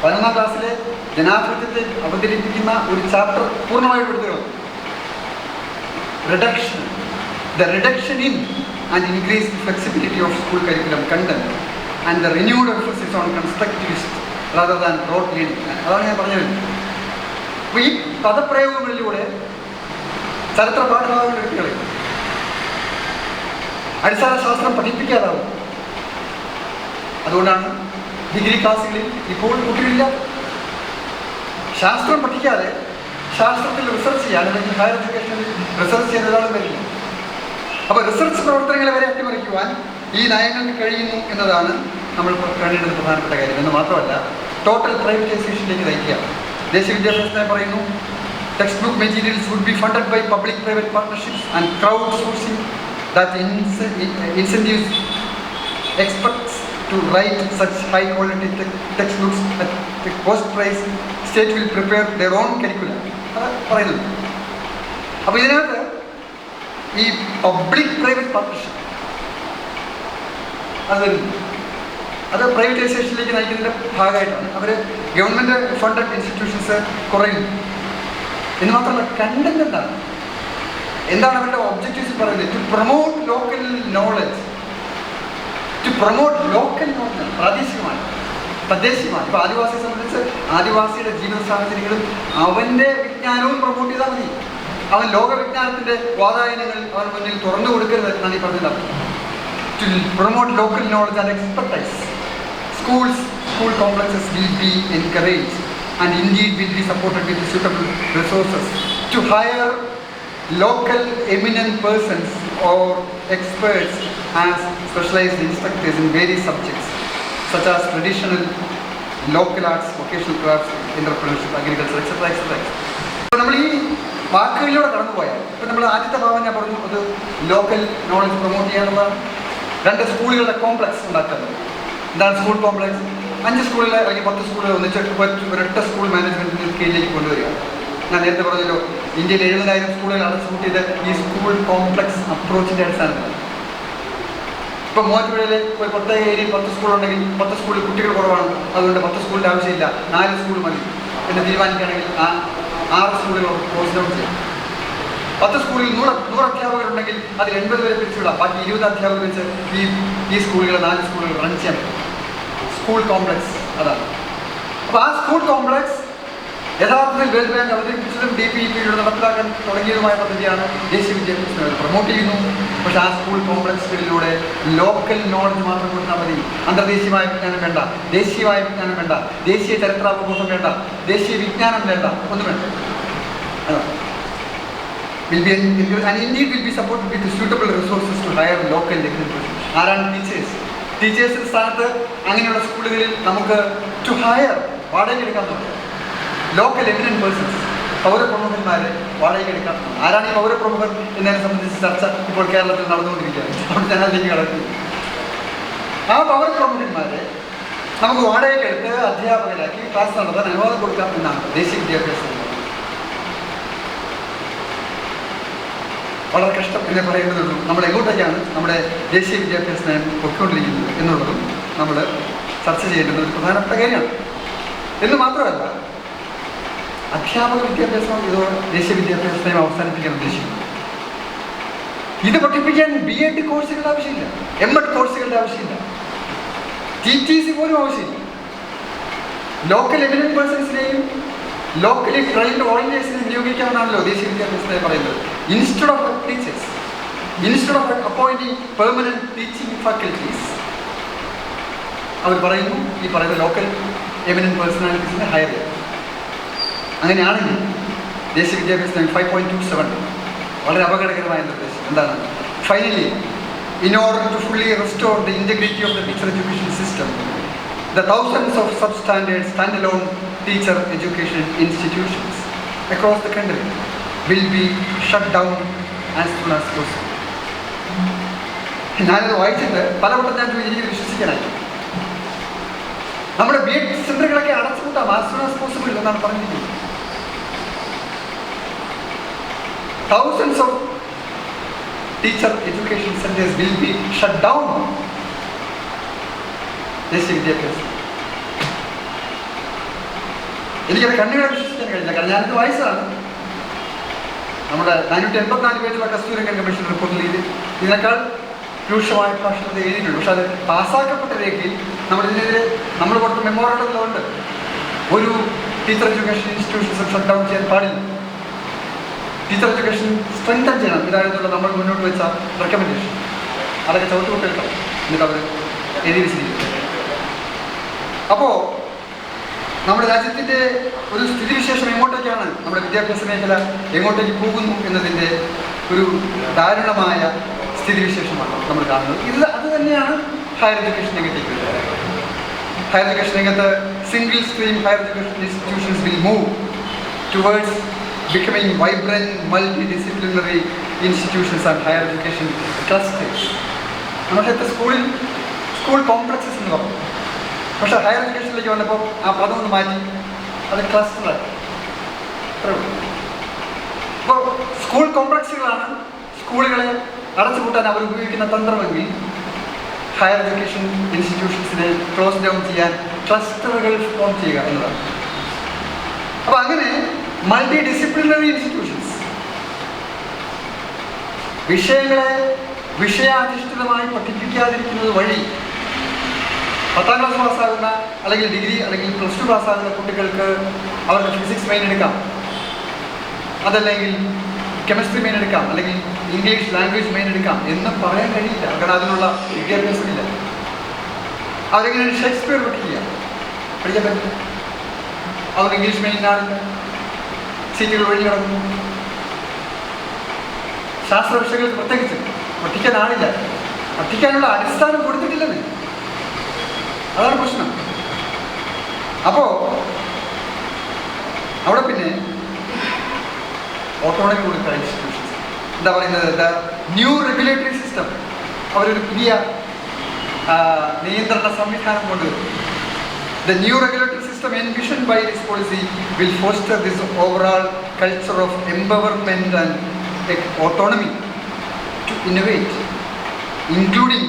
11ാം ക്ലാസ്സിലെ ജനാധിപത്യത്തെ അവതരിപ്പിക്കുന്ന ഒരു ചാപ്റ്റർ പൂർണ്ണമായിട്ട് എടുത്തുകൾ. Reduction, the reduction in and increase flexibility of school curriculum content and the renewed emphasis on constructivist rather than rote learning. അതാണ് ഞാൻ പറഞ്ഞത്. അപ്പോൾ ഈ പദപ്രയോഗങ്ങളിലൂടെ ചരിത്ര പാഠഭാഗങ്ങൾ എടുത്തുകളെ അടിസ്ഥാന ശാസ്ത്രം പഠിപ്പിക്കാതാവും. അതുകൊണ്ടാണ് ഡിഗ്രി ക്ലാസ്സുകളിൽ ഇപ്പോൾ കുട്ടികളില്ല. ശാസ്ത്രം പഠിക്കാതെ ശാസ്ത്രത്തിൽ റിസർച്ച് ചെയ്യാൻ, അല്ലെങ്കിൽ ഹയർ എഡ്യൂക്കേഷനിൽ റിസർച്ച് ചെയ്യുന്ന ഒരാളും വരില്ല. അപ്പോൾ റിസർച്ച് പ്രവർത്തനങ്ങളെ വരെ അട്ടിമറിക്കുവാൻ ഈ നയങ്ങൾക്ക് കഴിയുന്നു എന്നതാണ് നമ്മൾ കാണേണ്ടത് പ്രധാനപ്പെട്ട കാര്യം. എന്ന് മാത്രമല്ല, ടോട്ടൽ പ്രൈവറ്റൈസേഷനിലേക്ക് നയിക്കുക. ദേശീയ വിദ്യാഭ്യാസ നയം പറയുന്നു textbook materials would be funded by public private partnerships and crowd sourcing that incentives experts to write such high quality textbooks at the cost price. State will prepare their own curriculum. പറയുന്നത്. അപ്പോൾ ഇതിനകത്ത് ഈ public private partnership അത് പ്രൈവറ്റൈസേഷനിലേക്ക് നയിക്കുന്നതിൻ്റെ ഭാഗമായിട്ടാണ്. അവർ government funded institutions കുറയുന്നു. എന്ന് മാത്രമല്ല, content എന്താണ് അവരുടെ ഒബ്ജക്റ്റീവ്സ് പറയുന്നത്? To promote local knowledge, to promote local knowledge, പ്രാദേശികമാണ്, തദ്ദേശീയമാണ്. ഇപ്പോൾ ആദിവാസിയെ സംബന്ധിച്ച് ആദിവാസിയുടെ ജീവിത സാഹചര്യങ്ങളും അവൻ്റെ വിജ്ഞാനവും പ്രൊമോട്ട് ചെയ്താൽ മതി. അവൻ ലോകവിജ്ഞാനത്തിൻ്റെ വാതായനങ്ങൾ അവൻ മുന്നിൽ തുറന്നു കൊടുക്കരുത് എന്നാണ് ഈ പറഞ്ഞത്. To promote local knowledge and expertise, school complexes will be encouraged and indeed will be supported with suitable resources to hire local eminent persons or experts as specialized instructors in various subjects such as traditional, local arts, vocational crafts, entrepreneurship, agriculture, etc. etc. അപ്പോൾ നമ്മൾ ഈ വാക്കുകളിലൂടെ കടന്നു പോയാൽ, ഇപ്പോൾ നമ്മൾ ആദ്യത്തെ ഭാഗം ഞാൻ പറഞ്ഞു, അത് ലോക്കൽ നോളജ് പ്രൊമോട്ട് ചെയ്യാനുള്ളതാണ്. 2 സ്കൂളുകളുടെ കോംപ്ലക്സ് ഉണ്ടാക്കുന്നത്. എന്താണ് സ്കൂൾ കോംപ്ലക്സ്? 5 സ്കൂളിൽ അല്ലെങ്കിൽ 10 സ്കൂളുകൾ ഒന്നിച്ച് ഒരൊറ്റ സ്കൂൾ മാനേജ്മെൻറ്റിന് കീഴിലേക്ക് കൊണ്ടുവരിക. ഞാൻ നേരത്തെ പറഞ്ഞല്ലോ, ഇന്ത്യയിൽ 70,000 സ്കൂളുകൾ അടച്ചുപൂട്ട് ചെയ്ത് ഈ സ്കൂൾ കോംപ്ലക്സ് അപ്രോച്ചിൻ്റെ അടിസ്ഥാനത്തിൽ. ഇപ്പോൾ മൂവാറ്റുപുഴയിൽ ഒരു പ്രത്യേക ഏരിയയിൽ 10 സ്കൂളുണ്ടെങ്കിൽ 10 സ്കൂളിൽ കുട്ടികൾ കുറവാണ്, അതുകൊണ്ട് 10 സ്കൂളിൻ്റെ ആവശ്യമില്ല, 4 സ്കൂൾ മതി എന്ന് തീരുമാനിക്കുകയാണെങ്കിൽ ആ 6 സ്കൂളുകൾ ക്ലോസ് ഡൗൺ ചെയ്യും. 10 സ്കൂളിൽ 100 അധ്യാപകരുണ്ടെങ്കിൽ അതിൽ 80 വരെ പിരിച്ചുവിടാം, ബാക്കി 20 അധ്യാപകർ വെച്ച് ഈ സ്കൂളുകൾ 4 സ്കൂളുകൾ റൺ ചെയ്യാൻ പറ്റും. സ്കൂൾ കോംപ്ലക്സ് അതാണ്. അപ്പോൾ ആ സ്കൂൾ കോംപ്ലക്സ് യഥാർത്ഥത്തിൽ വേൾഡ് ബാങ്ക് അവതരിപ്പിച്ചതും DPEP-യുടെ നടപ്പിലാക്കാൻ തുടങ്ങിയതുമായ പദ്ധതിയാണ് ദേശീയ വിദ്യാഭ്യാസ പ്രൊമോട്ട് ചെയ്യുന്നു. പക്ഷേ ആ സ്കൂൾ കോംപ്ലക്സുകളിലൂടെ ലോക്കൽ നോളജ് മാത്രം കൊടുത്താൽ മതി. അന്തർദേശീയമായ വിജ്ഞാനം വേണ്ട, ദേശീയമായ വിജ്ഞാനം വേണ്ട, ദേശീയ ചരിത്രാവബോധം വേണ്ട, ദേശീയ വിജ്ഞാനം വേണ്ട, ഒന്നും വേണ്ട. And indeed will be supported with suitable resources to hire local experts. ആരാണ്? ടീച്ചേഴ്സിൻ്റെ സ്ഥാനത്ത് അങ്ങനെയുള്ള സ്കൂളുകളിൽ നമുക്ക് ടു ഹയർ, വാടകയ്ക്ക് എടുക്കാൻ പറ്റും ലോക്കൽ എമിനന്റ് പേഴ്സൺസ്, പൗരപ്രമുഖന്മാരെ വാടകയ്ക്ക് എടുക്കാൻ. ആരാണ് ഈ പൗരപ്രമുഖർ എന്നതിനെ സംബന്ധിച്ച് ചർച്ച ഇപ്പോൾ കേരളത്തിൽ നടന്നുകൊണ്ടിരിക്കുകയാണ്. അവിടെ ഞാൻ അതിലേക്ക് കിടക്കുന്നു. ആ പൗരപ്രമുഖന്മാരെ നമുക്ക് വാടകയ്ക്ക് എടുത്ത് അധ്യാപകരാക്കി ക്ലാസ് നടത്താൻ അനുവാദം കൊടുക്കാം എന്നാണ് ദേശീയ വിദ്യാഭ്യാസം. വളരെ കഷ്ടം എന്നേ പറയേണ്ടതുള്ളൂ. നമ്മൾ എങ്ങോട്ടേക്കാണ് നമ്മുടെ ദേശീയ വിദ്യാഭ്യാസ നയം പൊയ്ക്കൊണ്ടിരിക്കുന്നത് എന്നുള്ളതും നമ്മൾ ചർച്ച ചെയ്യേണ്ടുന്ന ഒരു പ്രധാനപ്പെട്ട കാര്യമാണ്. എന്ന് മാത്രമല്ല, അധ്യാപക വിദ്യാഭ്യാസം ഇതോടെ ദേശീയ വിദ്യാഭ്യാസ നയം അവസാനിപ്പിക്കാൻ ഉദ്ദേശിക്കുന്നു. ഇത് പഠിപ്പിക്കാൻ BEd കോഴ്സുകളുടെ ആവശ്യമില്ല, MEd കോഴ്സുകളുടെ ആവശ്യമില്ല, TTC പോലും ആവശ്യമില്ല. ലോക്കൽ എമിനന്റ് പേഴ്സൺസിനെയും ലോക്കലി ട്രെയിൻഡ് വോളണ്ടിയേഴ്സിനെ നിയോഗിക്കാമെന്നാണല്ലോ ദേശീയ വിദ്യാഭ്യാസ നയം പറയുന്നത്. Instead of teachers, instead of appointing permanent teaching faculties, അവർ പറയുന്നു ഈ പറയുന്ന ലോക്കൽ എമിനന്റ് പേഴ്സണാലിറ്റീസിനെ ഹയർ ചെയ്യാം. അങ്ങനെയാണെങ്കിൽ ദേശീയ വിദ്യാഭ്യാസ നയം 5.27 വളരെ അപകടകരമായ നിർദ്ദേശം. എന്താണ്? Finally, in order to fully restore the integrity of the teacher education system, the thousands of substandard standalone teacher education institutions across the country will be shut down as soon as possible. ഞാനത് വായിച്ചിട്ട് പലവട്ടം ഞാൻ എനിക്ക് വിശ്വസിക്കാനായി. നമ്മുടെ B Ed സെന്ററുകളൊക്കെ അടച്ചുകൂട്ടാം as soon as possible എന്നാണ് പറഞ്ഞിരിക്കുന്നത്. Thousands of teacher education centers will be shut down. ദേശീയ വിദ്യാഭ്യാസം. എനിക്കത് കണ്ണുകളെ വിശ്വസിക്കാൻ കഴിയില്ല. കാരണം ഞാനിത് വായിച്ചതാണ്. നമ്മുടെ 484 പേജുള്ള കസ്തൂരിരംഗൻ കമ്മീഷൻ റിപ്പോർട്ടിൽ ഇതിനേക്കാൾ രൂക്ഷമായ ഭാഷണത്തെ എഴുതിയിട്ടുണ്ട്. പക്ഷെ അത് പാസ്സാക്കപ്പെട്ട രേഖയിൽ നമ്മളിതിനെതിരെ നമ്മൾ കൊടുത്ത മെമ്മോറണ്ടമുണ്ട്. ഒരു teacher education institutions shut down ചെയ്യാൻ പാടില്ല. ടീച്ചർ എഡ്യൂക്കേഷൻ സ്ട്രെങ്തൻ ചെയ്യണം. ഇതായിരുന്നുള്ള നമ്മൾ മുന്നോട്ട് വെച്ച റെക്കമെൻഡേഷൻ. അതൊക്കെ ചവിട്ടുകുട്ടികൾക്കാണ്. എന്നിട്ട് അവർ എഴുതി വെച്ചിരിക്കുന്നത്. അപ്പോൾ നമ്മുടെ രാജ്യത്തിൻ്റെ ഒരു സ്ഥിതിവിശേഷം എങ്ങോട്ടേക്കാണ്, നമ്മുടെ വിദ്യാഭ്യാസ മേഖല എങ്ങോട്ടേക്ക് പോകുന്നു എന്നതിൻ്റെ ഒരു ദാരുണമായ സ്ഥിതിവിശേഷമാണ് നമ്മൾ കാണുന്നത്. അത് തന്നെയാണ് ഹയർ എഡ്യൂക്കേഷൻ രംഗത്തേക്ക് വരുന്നത്. ഹയർ എഡ്യൂക്കേഷൻ രംഗത്ത് single stream higher education institutions will move towards becoming vibrant multidisciplinary institutions and higher education clusters. നമ്മളൊക്കെ സ്കൂൾ കോംപ്ലക്സസ് എന്ന് പറഞ്ഞു. പക്ഷേ ഹയർ എഡ്യൂക്കേഷനിലേക്ക് വന്നപ്പോൾ ആ പദം ഒന്ന് മാറ്റി അത് ക്ലസ്റ്ററായി. അപ്പോൾ സ്കൂൾ കോംപ്ലക്സുകളാണ് സ്കൂളുകളെ അടച്ചുപൂട്ടാൻ അവർ ഉപയോഗിക്കുന്ന തന്ത്രമെങ്കിൽ ഹയർ എഡ്യൂക്കേഷൻ ഇൻസ്റ്റിറ്റ്യൂഷൻസിനെ ക്ലോസ് ഡൗൺ ചെയ്യാൻ ക്ലസ്റ്ററുകൾ ഫോം ചെയ്യുക എന്നതാണ്. അപ്പോൾ അങ്ങനെ മൾട്ടി ഡിസിപ്ലിനറി ഇൻസ്റ്റിറ്റ്യൂഷൻസ് വിഷയങ്ങളെ വിഷയാധിഷ്ഠിതമായി പഠിപ്പിക്കാതിരിക്കുന്നത് വഴി 10ാം ക്ലാസ് പാസ്സാകുന്ന അല്ലെങ്കിൽ ഡിഗ്രി അല്ലെങ്കിൽ +2 പാസ്സാകുന്ന കുട്ടികൾക്ക് അവർക്ക് ഫിസിക്സ് മെയിൻ എടുക്കാം, അതല്ലെങ്കിൽ കെമിസ്ട്രി മെയിൻ എടുക്കാം, അല്ലെങ്കിൽ ഇംഗ്ലീഷ് ലാംഗ്വേജ് മെയിൻ എടുക്കാം എന്ന് പറയാൻ കഴിയില്ല. കാരണം അതിനുള്ള വിദ്യാഭ്യാസമില്ല. അവരെങ്ങനെയാണ് ഷേക്സ്പിയർ പഠിക്കാൻ പറ്റില്ല. അവർ ഇംഗ്ലീഷ് മെയിനാണ് സീറ്റുകൾ ഒഴിഞ്ഞു കിടക്കുന്നു. ശാസ്ത്ര വിഷയങ്ങൾക്ക് പ്രത്യേകിച്ച് പഠിക്കാനാണില്ല. പഠിക്കാനുള്ള അടിസ്ഥാനം കൊടുത്തിട്ടില്ലെന്ന്. അതാണ് പ്രശ്നം. അപ്പോൾ അവിടെ പിന്നെ ഓട്ടോണമി കൊടുക്കുക ഇൻസ്റ്റിറ്റ്യൂഷൻസ്. എന്താ പറയുന്നത്, ന്യൂ റെഗുലേറ്ററി സിസ്റ്റം. അവരൊരു പുതിയ നിയന്ത്രണ സംവിധാനം കൊണ്ടുവരും. The new regulatory system envisioned by this policy will foster this overall culture of empowerment and autonomy to innovate, including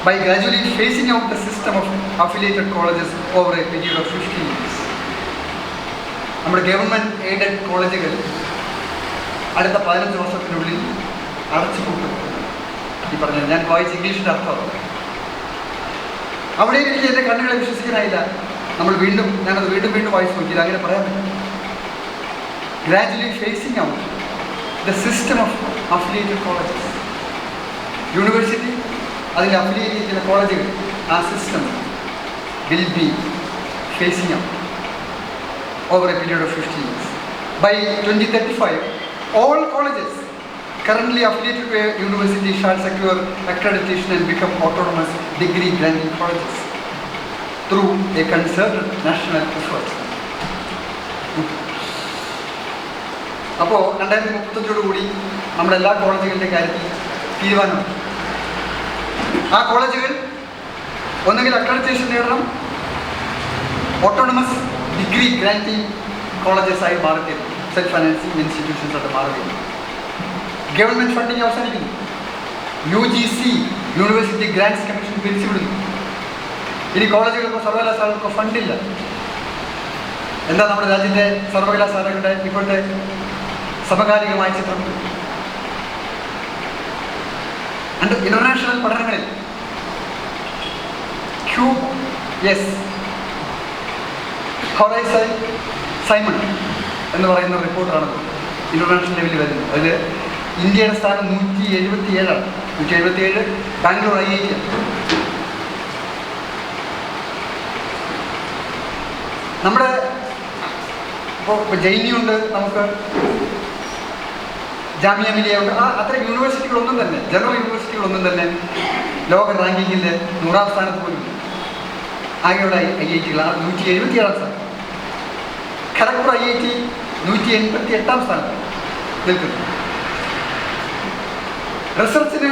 by gradually phasing out the system of affiliated colleges over a period of 15 years. നമ്മുടെ government aided കോളേജുകൾ അടുത്ത 15 വർഷത്തിനുള്ളിൽ അടച്ചുപൂട്ടും. ഈ പറഞ്ഞത് ഞാൻ വായിച്ച ഇംഗ്ലീഷിൻ്റെ അർത്ഥം. അവിടെ എനിക്ക് എൻ്റെ കണ്ണുകളെ വിശ്വസിക്കാനായില്ല. ഞാനത് വീണ്ടും വായിച്ചു നോക്കി. അങ്ങനെ പറയാൻ പറ്റും. Gradually phasing out the system of affiliated colleges. University അതിൽ അഫിലിയേറ്റ് ചെയ്യുന്ന കോളേജുകൾ, ആ system will be phasing out over a period of 15 years. By 2035, all colleges currently affiliated to a university shall secure accreditation and become autonomous degree granting colleges through a concerted national effort. അപ്പോൾ 2035 നമ്മുടെ എല്ലാ കോളേജുകളുടെ കാര്യത്തിൽ തീരുമാനമാണ്. ആ കോളേജുകൾ ഒന്നുകിൽ accreditation നേടണം, autonomous degree granting കോളേജസായി മാറുകയും സെൽഫ് ഫൈനാൻസിങ് ഇൻസ്റ്റിറ്റ്യൂഷൻസ് ആയിട്ട് മാറുകയും ഗവൺമെൻറ് ഫണ്ടിങ് അവസാനിക്കുന്നു. UGC യൂണിവേഴ്സിറ്റി ഗ്രാൻറ്റ്സ് കമ്മീഷൻ പിരിച്ചുവിടുന്നു. ഇനി കോളേജുകൾക്കോ സർവകലാശാലകൾക്കോ ഫണ്ടില്ല. എന്താ നമ്മുടെ രാജ്യത്തെ സർവകലാശാലകളുടെ ഇപ്പോഴത്തെ സമകാലികമായ ചിത്രം? ഇന്റർനാഷണൽ പഠനങ്ങളിൽ ഹൊറൈസൺ സൈമൺ എന്ന് പറയുന്ന റിപ്പോർട്ടാണ് ഇന്റർനാഷണൽ ലെവലിൽ വരുന്നത്. അതിൽ ഇന്ത്യയുടെ സ്ഥാനം 177 177 ബാംഗ്ലൂർ IIT. നമ്മുടെ ഇപ്പോൾ ജൈനിയുണ്ട്, നമുക്ക് ജാമിയ മിലിയ ഉണ്ട്. അത്തരം യൂണിവേഴ്സിറ്റികളൊന്നും തന്നെ, ജനറൽ യൂണിവേഴ്സിറ്റികളൊന്നും തന്നെ ലോക റാങ്കിങ്ങിൻ്റെ 100ാം സ്ഥാനത്ത് പോലും ആകെയുള്ള IIT-കൾ 177ാം സ്ഥാനം. ഖരഗ്പൂർ IIT 188ാം സ്ഥാനത്ത് നിൽക്കുന്നു. റിസർച്ചിന്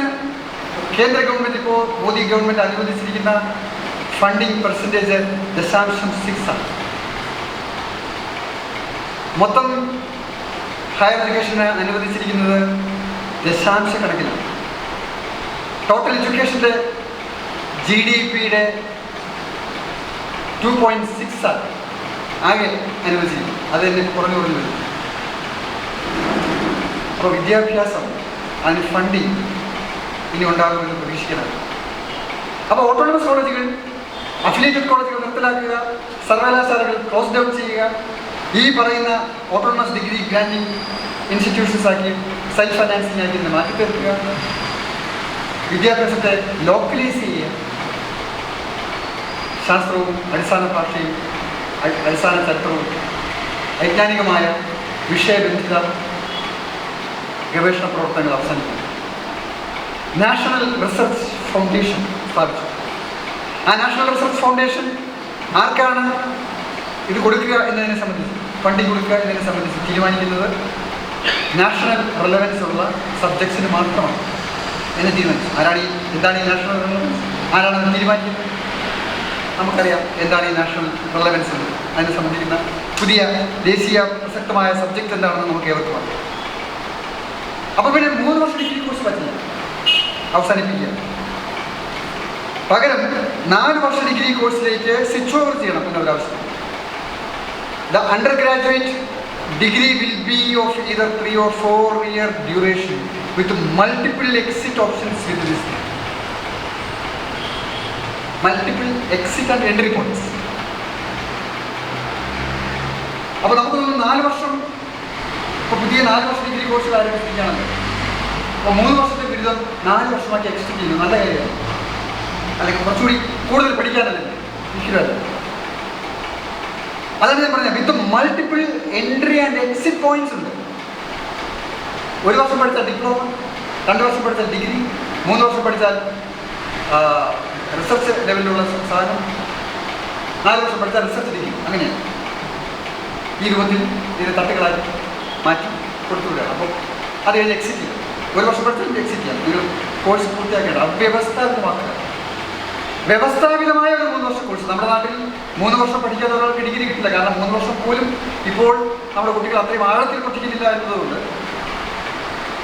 കേന്ദ്ര ഗവൺമെൻറ് ഇപ്പോൾ മോദി ഗവൺമെൻറ് അനുവദിച്ചിരിക്കുന്ന ഫണ്ടിങ് പെർസെൻറ്റേജ് 0.6 ആണ്. മൊത്തം ഹയർ എഡ്യൂക്കേഷന് അനുവദിച്ചിരിക്കുന്നത് ദശാംശക്കണക്കിലാണ്. ടോട്ടൽ എഡ്യൂക്കേഷൻ്റെ GDP-യുടെ 2.6 ആണ് ആകെ അനുവദിച്ചിരിക്കുന്നത്. അത് തന്നെ കുറഞ്ഞു കുറഞ്ഞു വരും. അപ്പോൾ വിദ്യാഭ്യാസം, അതിന് ഫണ്ടിങ് ഇനി ഉണ്ടാകുമെന്ന് പ്രതീക്ഷിക്കണം. അപ്പോൾ ഓട്ടോണമസ് കോളേജുകൾ, അഫിലിയേറ്റഡ് കോളേജുകൾ നിർത്തലാക്കുക, സർവകലാശാലകൾ ക്ലോസ് ഡൗൺ ചെയ്യുക, ഈ പറയുന്ന ഓട്ടോണമസ് ഡിഗ്രി ഗ്രാൻഡിങ് ഇൻസ്റ്റിറ്റ്യൂഷൻസ് ആക്കി സെൽഫ് ഫൈനാൻസിങ് ആക്കി മാറ്റി തീർക്കുക, വിദ്യാഭ്യാസത്തെ ലോക്കലൈസ് ചെയ്യുക, ശാസ്ത്രവും അടിസ്ഥാന ഭാഷയും അടിസ്ഥാന ചരിത്രവും വൈജ്ഞാനികമായ വിഷയബന്ധിത ഗവേഷണ പ്രവർത്തനങ്ങൾ അവസാനിക്കും. നാഷണൽ റിസർച്ച് ഫൗണ്ടേഷൻ സ്ഥാപിച്ചു. ആ നാഷണൽ റിസർച്ച് ഫൗണ്ടേഷൻ ആർക്കാണ് ഇത് കൊടുക്കുക എന്നതിനെ സംബന്ധിച്ച്, ഫണ്ടിങ് കൊടുക്കുക എന്നതിനെ സംബന്ധിച്ച് തീരുമാനിക്കുന്നത് നാഷണൽ റെലവൻസ് ഉള്ള സബ്ജക്ട്സിന് മാത്രമാണ് എന്ന് തീരുമാനിച്ചു. എന്താണ് ഈ നാഷണൽ റെലവൻസ്? ആരാണ് തീരുമാനിക്കുന്നത്? നമുക്കറിയാം എന്താണ് ഈ നാഷണൽ റെലവൻസ് എന്ന്. അതിനെ സംബന്ധിക്കുന്ന പുതിയ ദേശീയ പ്രസക്തമായ സബ്ജക്റ്റ് എന്താണെന്ന് നമുക്ക് ഏവർക്കും അറിയാം. അപ്പോൾ പിന്നെ 3 വർഷം ഡിഗ്രി കോഴ്സ് പറ്റില്ല, അവസാനിപ്പിക്കുക. പകരം 4 വർഷ ഡിഗ്രി കോഴ്സിലേക്ക് സ്വിച്ച് ഓവർ ചെയ്യണം എന്നൊരാവശ്യം. The undergraduate degree will be of either 3 or 4-year duration with multiple exit options with this. Multiple exit and entry points. അപ്പോൾ നമുക്ക് 4 വർഷം, ഇപ്പോൾ പുതിയ 4 വർഷ ഡിഗ്രി കോഴ്സുകൾ ആരംഭിക്കുകയാണല്ലോ. അപ്പോൾ 3 വർഷത്തെ ബിരുദം 4 വർഷമാക്കി എക്സ്റ്റെൻഡ് ചെയ്യുന്നു. നല്ല കാര്യമാണ്. അല്ലെങ്കിൽ കുറച്ചുകൂടി കൂടുതൽ പഠിക്കാനല്ലേ, ഇരിക്കുകയല്ല. അതാണ് ഞാൻ പറഞ്ഞത്, with multiple entry and exit points ഉണ്ട്. 1 വർഷം പഠിച്ചാൽ ഡിപ്ലോമ, 2 വർഷം പഠിച്ചാൽ ഡിഗ്രി, 3 വർഷം പഠിച്ചാൽ റിസർച്ച് ലെവലിലുള്ള സാധനം, 4 വർഷം പഠിച്ചാൽ റിസർച്ച് ഡിഗ്രി. അങ്ങനെയാണ് ഈ രൂപത്തിൽ ഇതിനെ തട്ടുകളായി മാറ്റി കൊടുത്തുവിടുകയാണ്. അപ്പോൾ അത് കഴിഞ്ഞ് എക്സിറ്റ് ചെയ്യാം. 1 വർഷം പഠിച്ചാൽ എക്സിറ്റ് ചെയ്യാം. നിങ്ങൾ കോഴ്സ് പൂർത്തിയാക്കേണ്ട അവ്യവസ്ഥാപിതമാക്കുക. വ്യവസ്ഥാപിതമായ ഒരു 3 വർഷ കോഴ്സ്. നമ്മുടെ നാട്ടിൽ 3 വർഷം പഠിക്കാത്ത ഒരാൾക്ക് ഡിഗ്രി കിട്ടില്ല. കാരണം 3 വർഷം പോലും ഇപ്പോൾ നമ്മുടെ കുട്ടികൾ അത്രയും ആഴത്തിൽ പഠിക്കുന്നില്ല എന്നതുകൊണ്ട്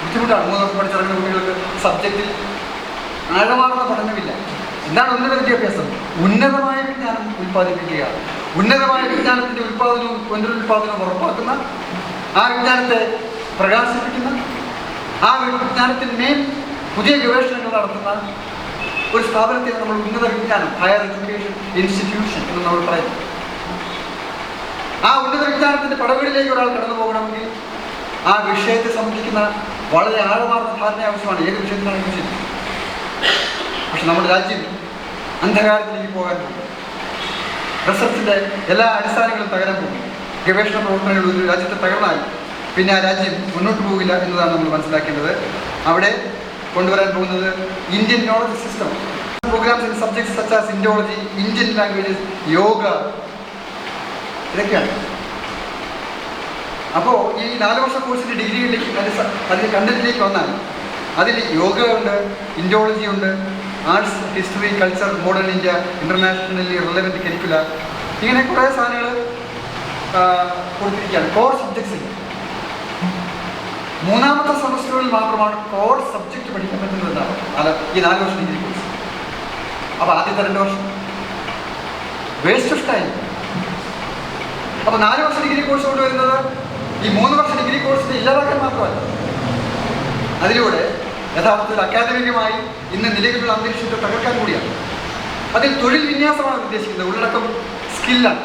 ബുദ്ധിമുട്ടാണ്. 3 വർഷം പഠിച്ചിറങ്ങുന്ന കുട്ടികൾക്ക് സബ്ജക്റ്റിൽ ആഴമാർന്ന പഠനമില്ല. എന്താണ് ഉന്നത വിദ്യാഭ്യാസം? ഉന്നതമായ വിജ്ഞാനം ഉൽപ്പാദിപ്പിക്കുക, ഉന്നതമായ വിജ്ഞാനത്തിൻ്റെ ഉൽപ്പാദനവും പുനരുൽപാദനവും ഉറപ്പാക്കുന്ന, ആ വിജ്ഞാനത്തെ പ്രകാശിപ്പിക്കുന്ന, ആ വിജ്ഞാനത്തിന്മേൽ പുതിയ ഗവേഷണങ്ങൾ നടത്തുന്ന ഒരു സ്ഥാപനത്തെ നമ്മൾ ഉന്നത വിജ്ഞാനം, ഹയർ എഡ്യൂക്കേഷൻ ഇൻസ്റ്റിറ്റ്യൂഷൻ എന്ന് നമ്മൾ പറയുന്നു. ആ ഉന്നത വിജ്ഞാനത്തിൻ്റെ പടവുകളിലേക്ക് ഒരാൾ കടന്നു പോകണമെങ്കിൽ ആ വിഷയത്തെ സംബന്ധിക്കുന്ന വളരെ ആഴമാർന്ന ധാരണ ആവശ്യമാണ്. ഏത് വിഷയത്തിനാണെങ്കിലും ശരി. പക്ഷെ നമ്മുടെ രാജ്യം അന്ധകാരത്തിലേക്ക് പോകാൻ പോകും. റിസർച്ചിൻ്റെ എല്ലാ അടിസ്ഥാനങ്ങളും തകരാൻ പോകും. ഗവേഷണ പ്രവർത്തനങ്ങൾ ഒരു രാജ്യത്തെ തകർന്നാൽ പിന്നെ ആ രാജ്യം മുന്നോട്ട് പോകില്ല എന്നതാണ് നമ്മൾ മനസ്സിലാക്കേണ്ടത്. അവിടെ കൊണ്ടുവരാൻ പോകുന്നത് Indian knowledge system, programmes in subjects such as Indology, Indian languages, yoga, ഇതൊക്കെയാണ്. അപ്പോൾ ഈ 4 വർഷ കോഴ്സിൻ്റെ ഡിഗ്രികളിലേക്ക് അതിൻ്റെ കണ്ടന്റിലേക്ക് വന്നാൽ അതിൽ യോഗ ഉണ്ട്, ഇൻഡോളജി ഉണ്ട്, arts, history, culture, modern India, internationally relevant കരിക്കുല, ഇങ്ങനെ കുറേ സാധനങ്ങൾ കൊടുത്തിരിക്കുകയാണ്. കോർ സബ്ജക്ട്സിൽ 3ാമത്തെ സെമസ്റ്ററുകളിൽ മാത്രമാണ് കോർ സബ്ജക്റ്റ് പഠിക്കാൻ പറ്റുന്നതാണ് ഈ 4 വർഷം ഡിഗ്രി കോഴ്സ്. അപ്പോൾ ആദ്യത്തെ 2 വർഷം വേസ്റ്റ് ഓഫ് ടൈം. അപ്പോൾ 4 വർഷ ഡിഗ്രി കോഴ്സ് കൊണ്ടുവരുന്നത് ഈ 3 വർഷ ഡിഗ്രി കോഴ്സിനെ ഇല്ലാതാക്കാൻ മാത്രമല്ല, അതിലൂടെ യഥാർത്ഥത്തിൽ അക്കാദമികമായി ഇന്ന് നിലവിലുള്ള അന്തരീക്ഷത്തെ തകർക്കാൻ കൂടിയാണ്. അതിൽ തൊഴിൽ വിന്യാസമാണ് ഉദ്ദേശിക്കുന്നത്. ഉള്ളടക്കം സ്കില്ലാണ്.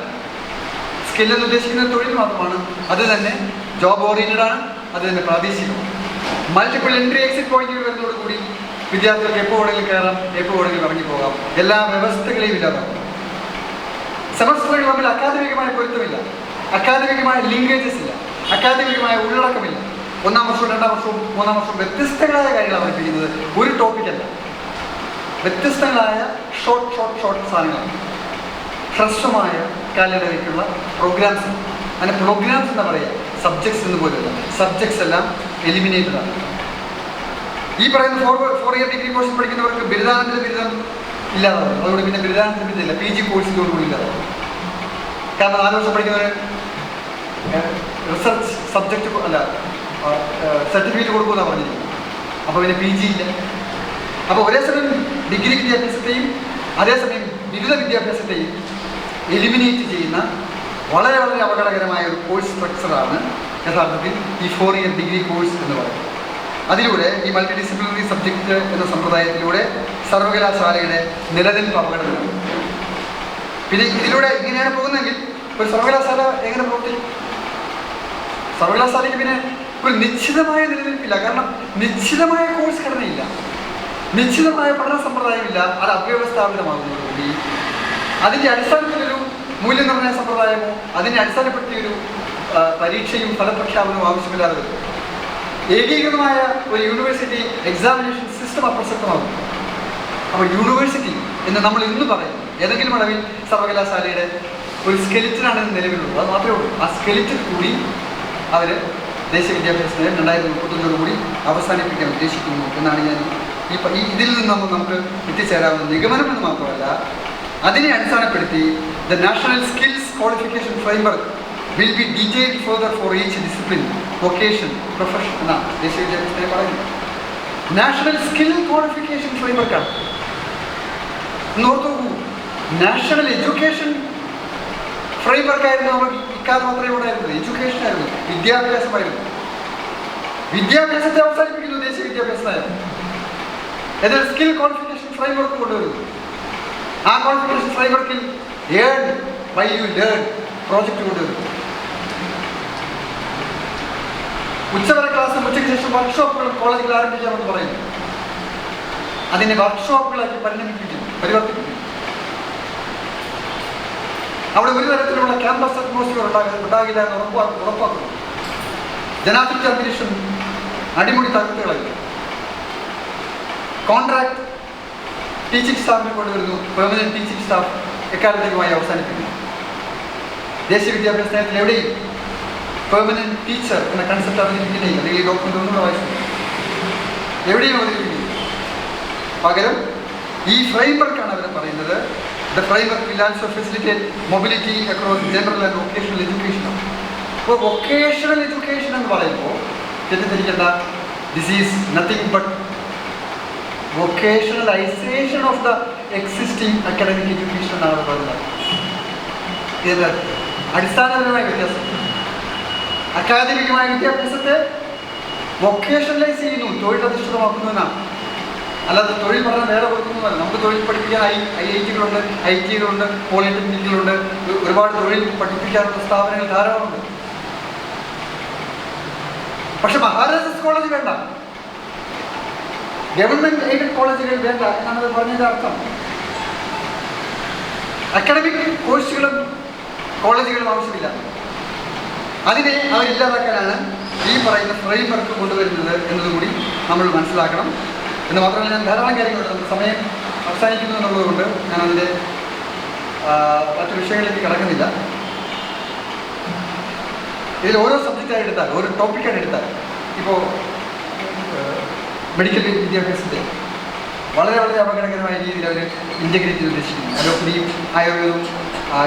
സ്കില്ലെന്ന് ഉദ്ദേശിക്കുന്നത് തൊഴിൽ മാത്രമാണ്. അത് തന്നെ ജോബ് ഓറിയൻറ്റഡ് ആണ്, അത് തന്നെ പ്രാദേശികമാണ്. മൾട്ടിപ്പിൾ എൻട്രി എക്സിറ്റ് പോയിന്റുകൾ വരുന്നതോടുകൂടി വിദ്യാർത്ഥികൾക്ക് എപ്പോൾ വേണമെങ്കിലും കയറാം, എപ്പോൾ വേണമെങ്കിലും ഇറങ്ങിപ്പോകാം. എല്ലാ വ്യവസ്ഥകളെയും ഇല്ലാതാക്കും. സെമസ്റ്ററുകൾ തമ്മിൽ അക്കാദമികമായ പൊരുത്തമില്ല. അക്കാദമികമായ ലിങ്കേജസ് ഇല്ല, അക്കാദമികമായ ഉള്ളടക്കമില്ല. 1-ാം വർഷവും 2-ാം വർഷവും 3-ാം വർഷവും വ്യത്യസ്തങ്ങളായ കാര്യങ്ങൾ അവതരിപ്പിക്കുന്നത് ഒരു ടോപ്പിക്കല്ല, വ്യത്യസ്തങ്ങളായ ഷോർട്ട് സാധനങ്ങളാണ്. ഹ്രസ്വമായ കാലയളവിലേക്കുള്ള പ്രോഗ്രാംസ്, അതിന് പ്രോഗ്രാംസ് എന്താ പറയുക, സബ്ജക്ട്സ് എന്ന് പോലെയല്ല. സബ്ജക്ട്സ് എല്ലാം എലിമിനേറ്റഡ് ആണ്. ഈ പറയുന്ന 4 ഇയർ ഡിഗ്രി കോഴ്സിൽ പഠിക്കുന്നവർക്ക് ബിരുദാനന്തര ബിരുദം ഇല്ലാതാവും. അതുകൊണ്ട് പിന്നെ ബിരുദാനന്തര ബിരുദമില്ല, PG കോഴ്സിനോടുകൂടി ഇല്ലാതാവും. കാരണം 4 വർഷം പഠിക്കുന്നവർ റിസർച്ച് സബ്ജക്റ്റ് അല്ല സർട്ടിഫിക്കറ്റ് കൊടുക്കുമെന്നാണ് പറഞ്ഞിരിക്കുന്നത്. അപ്പോൾ പിന്നെ PG ഇല്ല. അപ്പോൾ ഒരേ സമയം ഡിഗ്രി വിദ്യാഭ്യാസത്തെയും അതേസമയം ബിരുദ വിദ്യാഭ്യാസത്തെയും എലിമിനേറ്റ് ചെയ്യുന്ന വളരെ വളരെ അപകടകരമായ ഒരു കോഴ്സ് സ്ട്രക്ചറാണ് യഥാർത്ഥത്തിൽ ഈ 4 ഇയർ ഡിഗ്രി കോഴ്സ് എന്ന് പറയുന്നത്. അതിലൂടെ ഈ മൾട്ടി ഡിസിപ്ലിനറി സബ്ജക്റ്റ് എന്ന സമ്പ്രദായത്തിലൂടെ സർവകലാശാലയുടെ നിലനിൽപ്പ് അപകടത്തിലാണ്. പിന്നെ ഇതിലൂടെ ഇങ്ങനെയാണ് പോകുന്നതെങ്കിൽ ഒരു സർവകലാശാല എങ്ങനെ പ്രവർത്തിക്കും? സർവകലാശാലയ്ക്ക് പിന്നെ ഒരു നിശ്ചിതമായ നിലനിൽപ്പില്ല. കാരണം നിശ്ചിതമായ കോഴ്സ് ഘടനയില്ല, നിശ്ചിതമായ പഠന സമ്പ്രദായമില്ല. അത് അവ്യവസ്ഥാപിതമാകുന്നതോടുകൂടി അതിൻ്റെ അടിസ്ഥാനത്തിലൊരു മൂല്യനിർണ്ണയ സമ്പ്രദായമോ അതിനെ അടിസ്ഥാനപ്പെടുത്തിയൊരു പരീക്ഷയും ഫലപ്രഖ്യാപനവും ആവശ്യമില്ലാതെ വരും. ഏകീകൃതമായ ഒരു യൂണിവേഴ്സിറ്റി എക്സാമിനേഷൻ സിസ്റ്റം അപ്രസക്തമാകും. അപ്പോൾ യൂണിവേഴ്സിറ്റി എന്ന് നമ്മൾ ഇന്ന് പറയും ഏതെങ്കിലും അളവിൽ സർവകലാശാലയുടെ ഒരു സ്കെലിറ്റനാണ് നിലവിലുള്ളത്, അത് മാത്രമേ ഉള്ളൂ. ആ സ്കെലിറ്റൻ കൂടി അവർ ദേശീയ വിദ്യാഭ്യാസ നയം 2031 കൂടി അവസാനിപ്പിക്കാൻ ഉദ്ദേശിക്കുന്നു എന്നാണ് ഞാൻ ഇതിൽ നിന്നും നമുക്ക് എത്തിച്ചേരാവുന്ന നിഗമനം എന്ന് മാത്രമല്ല, അതിനെ അടിസ്ഥാനപ്പെടുത്തി the national skills qualification framework will be detailed further for each discipline, vocation, profession എന്നാണ് ദേശീയ വിദ്യാഭ്യാസത്തെ പറയുന്നത്. നാഷണൽ സ്കിൽ ക്വാളിഫിക്കേഷൻ ഫ്രെയിംവർക്കാണ്. നോക്കൂ, നാഷണൽ എഡ്യൂക്കേഷൻ ഫ്രെയിംവർക്കായിരുന്നു നമ്മൾ ഇക്കാലം മാത്രമേ ഇവിടെ ആയിരുന്നത്. എഡ്യൂക്കേഷൻ ആയിരുന്നു, വിദ്യാഭ്യാസമായിരുന്നു. വിദ്യാഭ്യാസത്തെ അവസാനിപ്പിക്കുന്നു ദേശീയ വിദ്യാഭ്യാസമായിരുന്നു. എന്നാൽ സ്കിൽ ക്വാളിഫിക്കേഷൻ ഫ്രെയിംവർക്ക് കൊണ്ടുവരുന്നു. ആ ക്വാളിഫിക്കേഷൻ ഫ്രെയിംവർക്കിൽ earn by you learn project കൊണ്ടുവരുന്നു. ഉച്ചവരെ ക്ലാസ്, ഉച്ചയ്ക്ക് ശേഷം വർക്ക്ഷോപ്പുകൾ കോളേജുകൾ ആരംഭിക്കാമെന്ന് പറയുന്നു. അതിനെ വർക്ക്ഷോപ്പുകളാക്കി പരിവർത്തിപ്പിക്കുന്നു. അവിടെ ഒരു തരത്തിലുള്ള ക്യാമ്പസ് അറ്റ്മോസ്ഫിയർ ഉണ്ടാകില്ല എന്ന് ഉറപ്പാക്കുന്നു. ജനാധിപത്യ അന്തരീക്ഷം അടിമുടി തകർത്തുകളായി. കോൺട്രാക്ട് ടീച്ചിങ് സ്റ്റാഫിനെ കൊണ്ടുവരുന്നു. പെർമനന്റ് ടീച്ചിങ് സ്റ്റാഫ് എക്കാലത്തേക്കുമായി അവസാനിപ്പിക്കുന്നു. ദേശീയ വിദ്യാഭ്യാസ നയത്തിൽ എവിടെയും പെർമനന്റ് ടീച്ചർ എന്ന കൺസെപ്റ്റ് അവതരിപ്പിക്കുന്നില്ല. അല്ലെങ്കിൽ ഈ ഡോക്യുമെന്റ് ഒന്നും വായിച്ചു എവിടെയും അവതരിപ്പിക്കുന്നു. പകരം ഈ ഫ്രെയിംവർക്കാണ് അവർ പറയുന്നത്. The framework will also facilitate mobility across general and vocational education. അപ്പോൾ വൊക്കേഷണൽ എഡ്യൂക്കേഷൻ എന്ന് പറയുമ്പോൾ തെറ്റിദ്ധരിക്കേണ്ട, this is nothing but vocationalisation of the existing academic education എന്നാണ് പറയുന്നത്. ഇതിൻ്റെ അടിസ്ഥാനപരമായ വ്യത്യാസം, അക്കാദമികമായ വിദ്യാഭ്യാസത്തെ വൊക്കേഷണലൈസ് ചെയ്യുന്നു, തൊഴിലധിഷ്ഠിതമാക്കുന്നതിനാണ്. അല്ലാതെ തൊഴിൽ പഠനം വേറെ കൊടുക്കുന്നതല്ല. നമുക്ക് തൊഴിൽ പഠിപ്പിക്കാൻ IIT-കളുണ്ട്, IT-കളുണ്ട്, പോളിടെക്നിക്കുകളുണ്ട്, ഒരുപാട് തൊഴിൽ പഠിപ്പിക്കാനുള്ള സ്ഥാപനങ്ങൾ ധാരാളമുണ്ട്. പക്ഷെ മഹാരാജാസ് കോളേജ് വേണ്ട, ഗവൺമെന്റ് എയ്ഡഡ് കോളേജുകൾ വേണ്ട എന്നാണ് പറഞ്ഞതിൻ്റെ അർത്ഥം. അക്കാഡമിക് കോഴ്സുകളും കോളേജുകളും ആവശ്യമില്ല. അതിനെ അവരില്ലാതാക്കാനാണ് ഈ പറയുന്ന ഫ്രെയിംവർക്ക് കൊണ്ടുവരുന്നത് എന്നതുകൂടി നമ്മൾ മനസ്സിലാക്കണം. എന്ന് മാത്രമല്ല, ഞാൻ ധാരാളം കാര്യങ്ങളുണ്ട്, നമുക്ക് സമയം അവസാനിക്കുന്നു എന്നുള്ളതുകൊണ്ട് ഞാനതിൻ്റെ മറ്റു വിഷയങ്ങളിലേക്ക് കടക്കുന്നില്ല. ഇതിൽ ഓരോ സബ്ജക്റ്റായി എടുത്താൽ, ഓരോ ടോപ്പിക്കായി എടുത്താൽ, ഇപ്പോൾ മെഡിക്കൽ വിദ്യാഭ്യാസത്തെ വളരെ വളരെ അപകടകരമായ രീതിയിൽ അവർ ഇൻ്റഗ്രേറ്റ് ചെയ്ത് ഉദ്ദേശിക്കുന്നു. അലോപ്പതിയും ആയുർവേദവും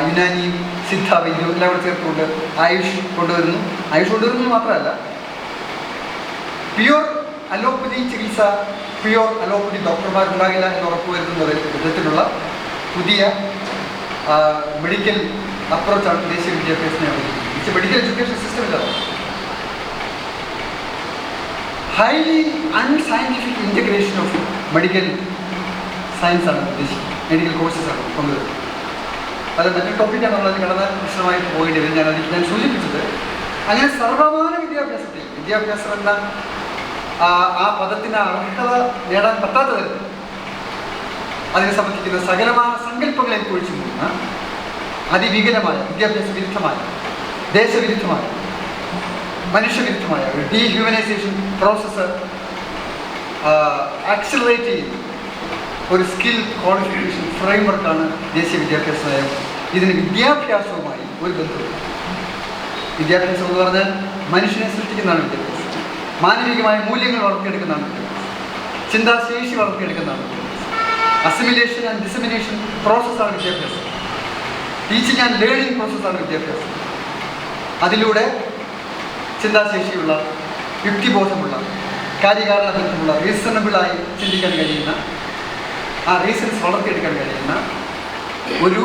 യുനാനിയും സിദ്ധ വൈദ്യവും എല്ലാം കൂടെ ചേർത്തുകൊണ്ട് ആയുഷ് കൊണ്ടുവരുന്നു. ആയുഷ് കൊണ്ടുവരുന്നത് മാത്രമല്ല, പ്യുവർ അലോപ്പതി ചികിത്സ, പ്യുവർ അലോപ്പതി ഡോക്ടർമാരുണ്ടാകില്ല എന്ന് ഉറപ്പുവരുത്തുന്ന വിധത്തിലുള്ള പുതിയ മെഡിക്കൽ അപ്രോച്ചാണ് ദേശീയ വിദ്യാഭ്യാസത്തിനെ അവതരിപ്പിക്കുന്നത്. മെഡിക്കൽ എഡ്യൂക്കേഷൻ സിസ്റ്റം ഇല്ലാതെ highly unscientific integration of medical സയൻസാണ് ഉദ്ദേശിക്കുന്നത്, മെഡിക്കൽ കോഴ്സസാണ് കൊണ്ടുവരുന്നത്. അത് മറ്റൊരു ടോപ്പിക്കാണ്, കടന്ന വിശദമായിട്ട് പോയിട്ട് വരും. ഞാൻ സൂചിപ്പിച്ചത് അങ്ങനെ സർവമാന വിദ്യാഭ്യാസം എന്ന ആ പദത്തിന് അർഹത നേടാൻ പറ്റാത്ത തരത്തിൽ അതിനെ സംബന്ധിക്കുന്ന സകലമായ സങ്കല്പങ്ങളെ കുഴിച്ചു പോകുന്ന അതിവികലമായ വിദ്യാഭ്യാസ വിരുദ്ധമായ ദേശവിരുദ്ധമായ, മനുഷ്യവിരുദ്ധമായ ഒരു ഡീഹ്യൂമനൈസേഷൻ പ്രോസസ്സ് ആക്സിലറേറ്റ് ചെയ്യുന്ന ഒരു സ്കിൽ ക്വാളിഫിക്കേഷൻ ഫ്രെയിംവർക്കാണ് ദേശീയ വിദ്യാഭ്യാസ നയം. ഇതിന് വിദ്യാഭ്യാസവുമായി ഒരു ബന്ധമില്ല. വിദ്യാഭ്യാസം എന്ന് പറഞ്ഞാൽ മനുഷ്യനെ സൃഷ്ടിക്കുന്നതാണ് വിദ്യാഭ്യാസം. മാനവികമായ മൂല്യങ്ങൾ വളർത്തിയെടുക്കുന്നതാണ് വിദ്യാഭ്യാസം. ചിന്താശേഷി വളർത്തിയെടുക്കുന്നതാണ് വിദ്യാഭ്യാസം. അസിമിലേഷൻ ആൻഡ് ഡിസിമിനേഷൻ പ്രോസസ്സാണ് വിദ്യാഭ്യാസം. ടീച്ചിങ് ആൻഡ് ലേണിംഗ് പ്രോസസ്സാണ് വിദ്യാഭ്യാസം. അതിലൂടെ ചിന്താശേഷിയുള്ള, യുക്തിബോധമുള്ള, കാര്യകാരണ ബന്ധമുള്ള, റീസണബിളായി ചിന്തിക്കാൻ കഴിയുന്ന, ആ റീസൺസ് വളർത്തിയെടുക്കാൻ കഴിയുന്ന ഒരു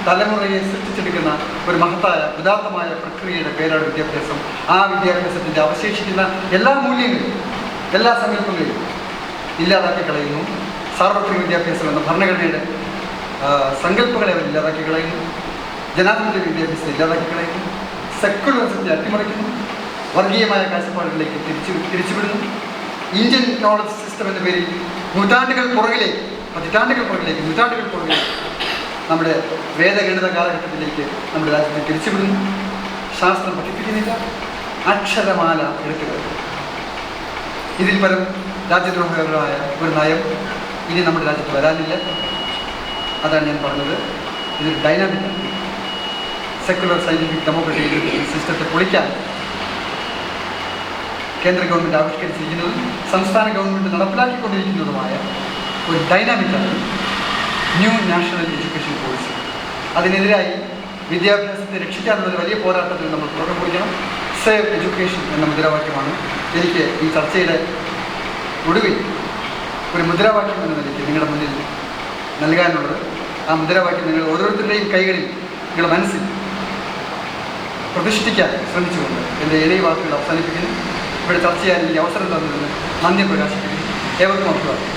തലമുറയെ സൃഷ്ടിച്ചെടുക്കുന്ന ഒരു മഹത്തായ ഉദാത്തമായ പ്രക്രിയയുടെ പേരാണ് വിദ്യാഭ്യാസം. ആ വിദ്യാഭ്യാസത്തിൻ്റെ അവശേഷിക്കുന്ന എല്ലാ മൂല്യങ്ങളും, എല്ലാ സങ്കല്പങ്ങളെയും ഇല്ലാതാക്കി കളയുന്നു. സാർവത്രിക വിദ്യാഭ്യാസം എന്ന ഭരണഘടനയുടെ സങ്കല്പങ്ങളെ അവർ ഇല്ലാതാക്കി കളയുന്നു. ജനാധിപത്യ വിദ്യാഭ്യാസത്തെ ഇല്ലാതാക്കി കളയുന്നു. സെക്കുലറിസത്തെ അട്ടിമറിക്കുന്നു. വർഗീയമായ കാഴ്ചപ്പാടുകളിലേക്ക് തിരിച്ചുവിടുന്നു. ഇന്ത്യൻ നോളജ് സിസ്റ്റം എന്ന പേരിൽ നൂറ്റാണ്ടുകൾ പുറകിലേക്ക് നമ്മുടെ വേദഗണിത കാലഘട്ടത്തിലേക്ക് നമ്മുടെ രാജ്യത്തെ തിരിച്ചുവിടുന്നു. ശാസ്ത്രം പഠിപ്പിക്കുന്നില്ല, അക്ഷരമാല എടുക്കുക. ഇതിൽ പരം രാജ്യദ്രോഹപരമായ ഒരു നയം ഇനി നമ്മുടെ രാജ്യത്ത് വരാനില്ല. അതാണ് ഞാൻ പറഞ്ഞത്. ഇതൊരു ഡൈനാമിക് സെക്കുലർ സയൻറ്റിഫിക് ഡെമോക്രറ്റിക് സിസ്റ്റത്തെ പൊളിക്കാൻ കേന്ദ്ര ഗവൺമെൻറ് ആവിഷ്കരിച്ചിരിക്കുന്നതും സംസ്ഥാന ഗവൺമെൻറ് നടപ്പിലാക്കിക്കൊണ്ടിരിക്കുന്നതുമായ ഒരു ഡൈനാമിക്കാണ് ന്യൂ നാഷണൽ എഡ്യൂക്കേഷൻ പോളിസി. അതിനെതിരായി വിദ്യാഭ്യാസത്തെ രക്ഷിക്കാനുള്ള ഒരു വലിയ പോരാട്ടത്തിൽ നമ്മൾ തുടക്കം കുറിക്കണം. സേവ് എഡ്യൂക്കേഷൻ എന്ന മുദ്രാവാക്യമാണ് എനിക്ക് ഈ ചർച്ചയുടെ ഒടുവിൽ ഒരു മുദ്രാവാക്യം എന്ന നിലയ്ക്ക് നിങ്ങളുടെ മുന്നിൽ നൽകാനുള്ളത്. ആ മുദ്രാവാക്യം നിങ്ങൾ ഓരോരുത്തരുടെയും കൈകളിൽ, നിങ്ങളുടെ മനസ്സിൽ പ്രതിഷ്ഠിക്കാൻ ശ്രമിച്ചുകൊണ്ട് എൻ്റെ എളിയ വാക്കുകൾ അവസാനിപ്പിക്കുന്നു. ഇവിടെ ചർച്ച ചെയ്യാൻ ഈ അവസരം തന്നതിന് നന്ദി പ്രകാശിപ്പിക്കുന്നു. ഏവർക്കും അഭിവാദ്യം.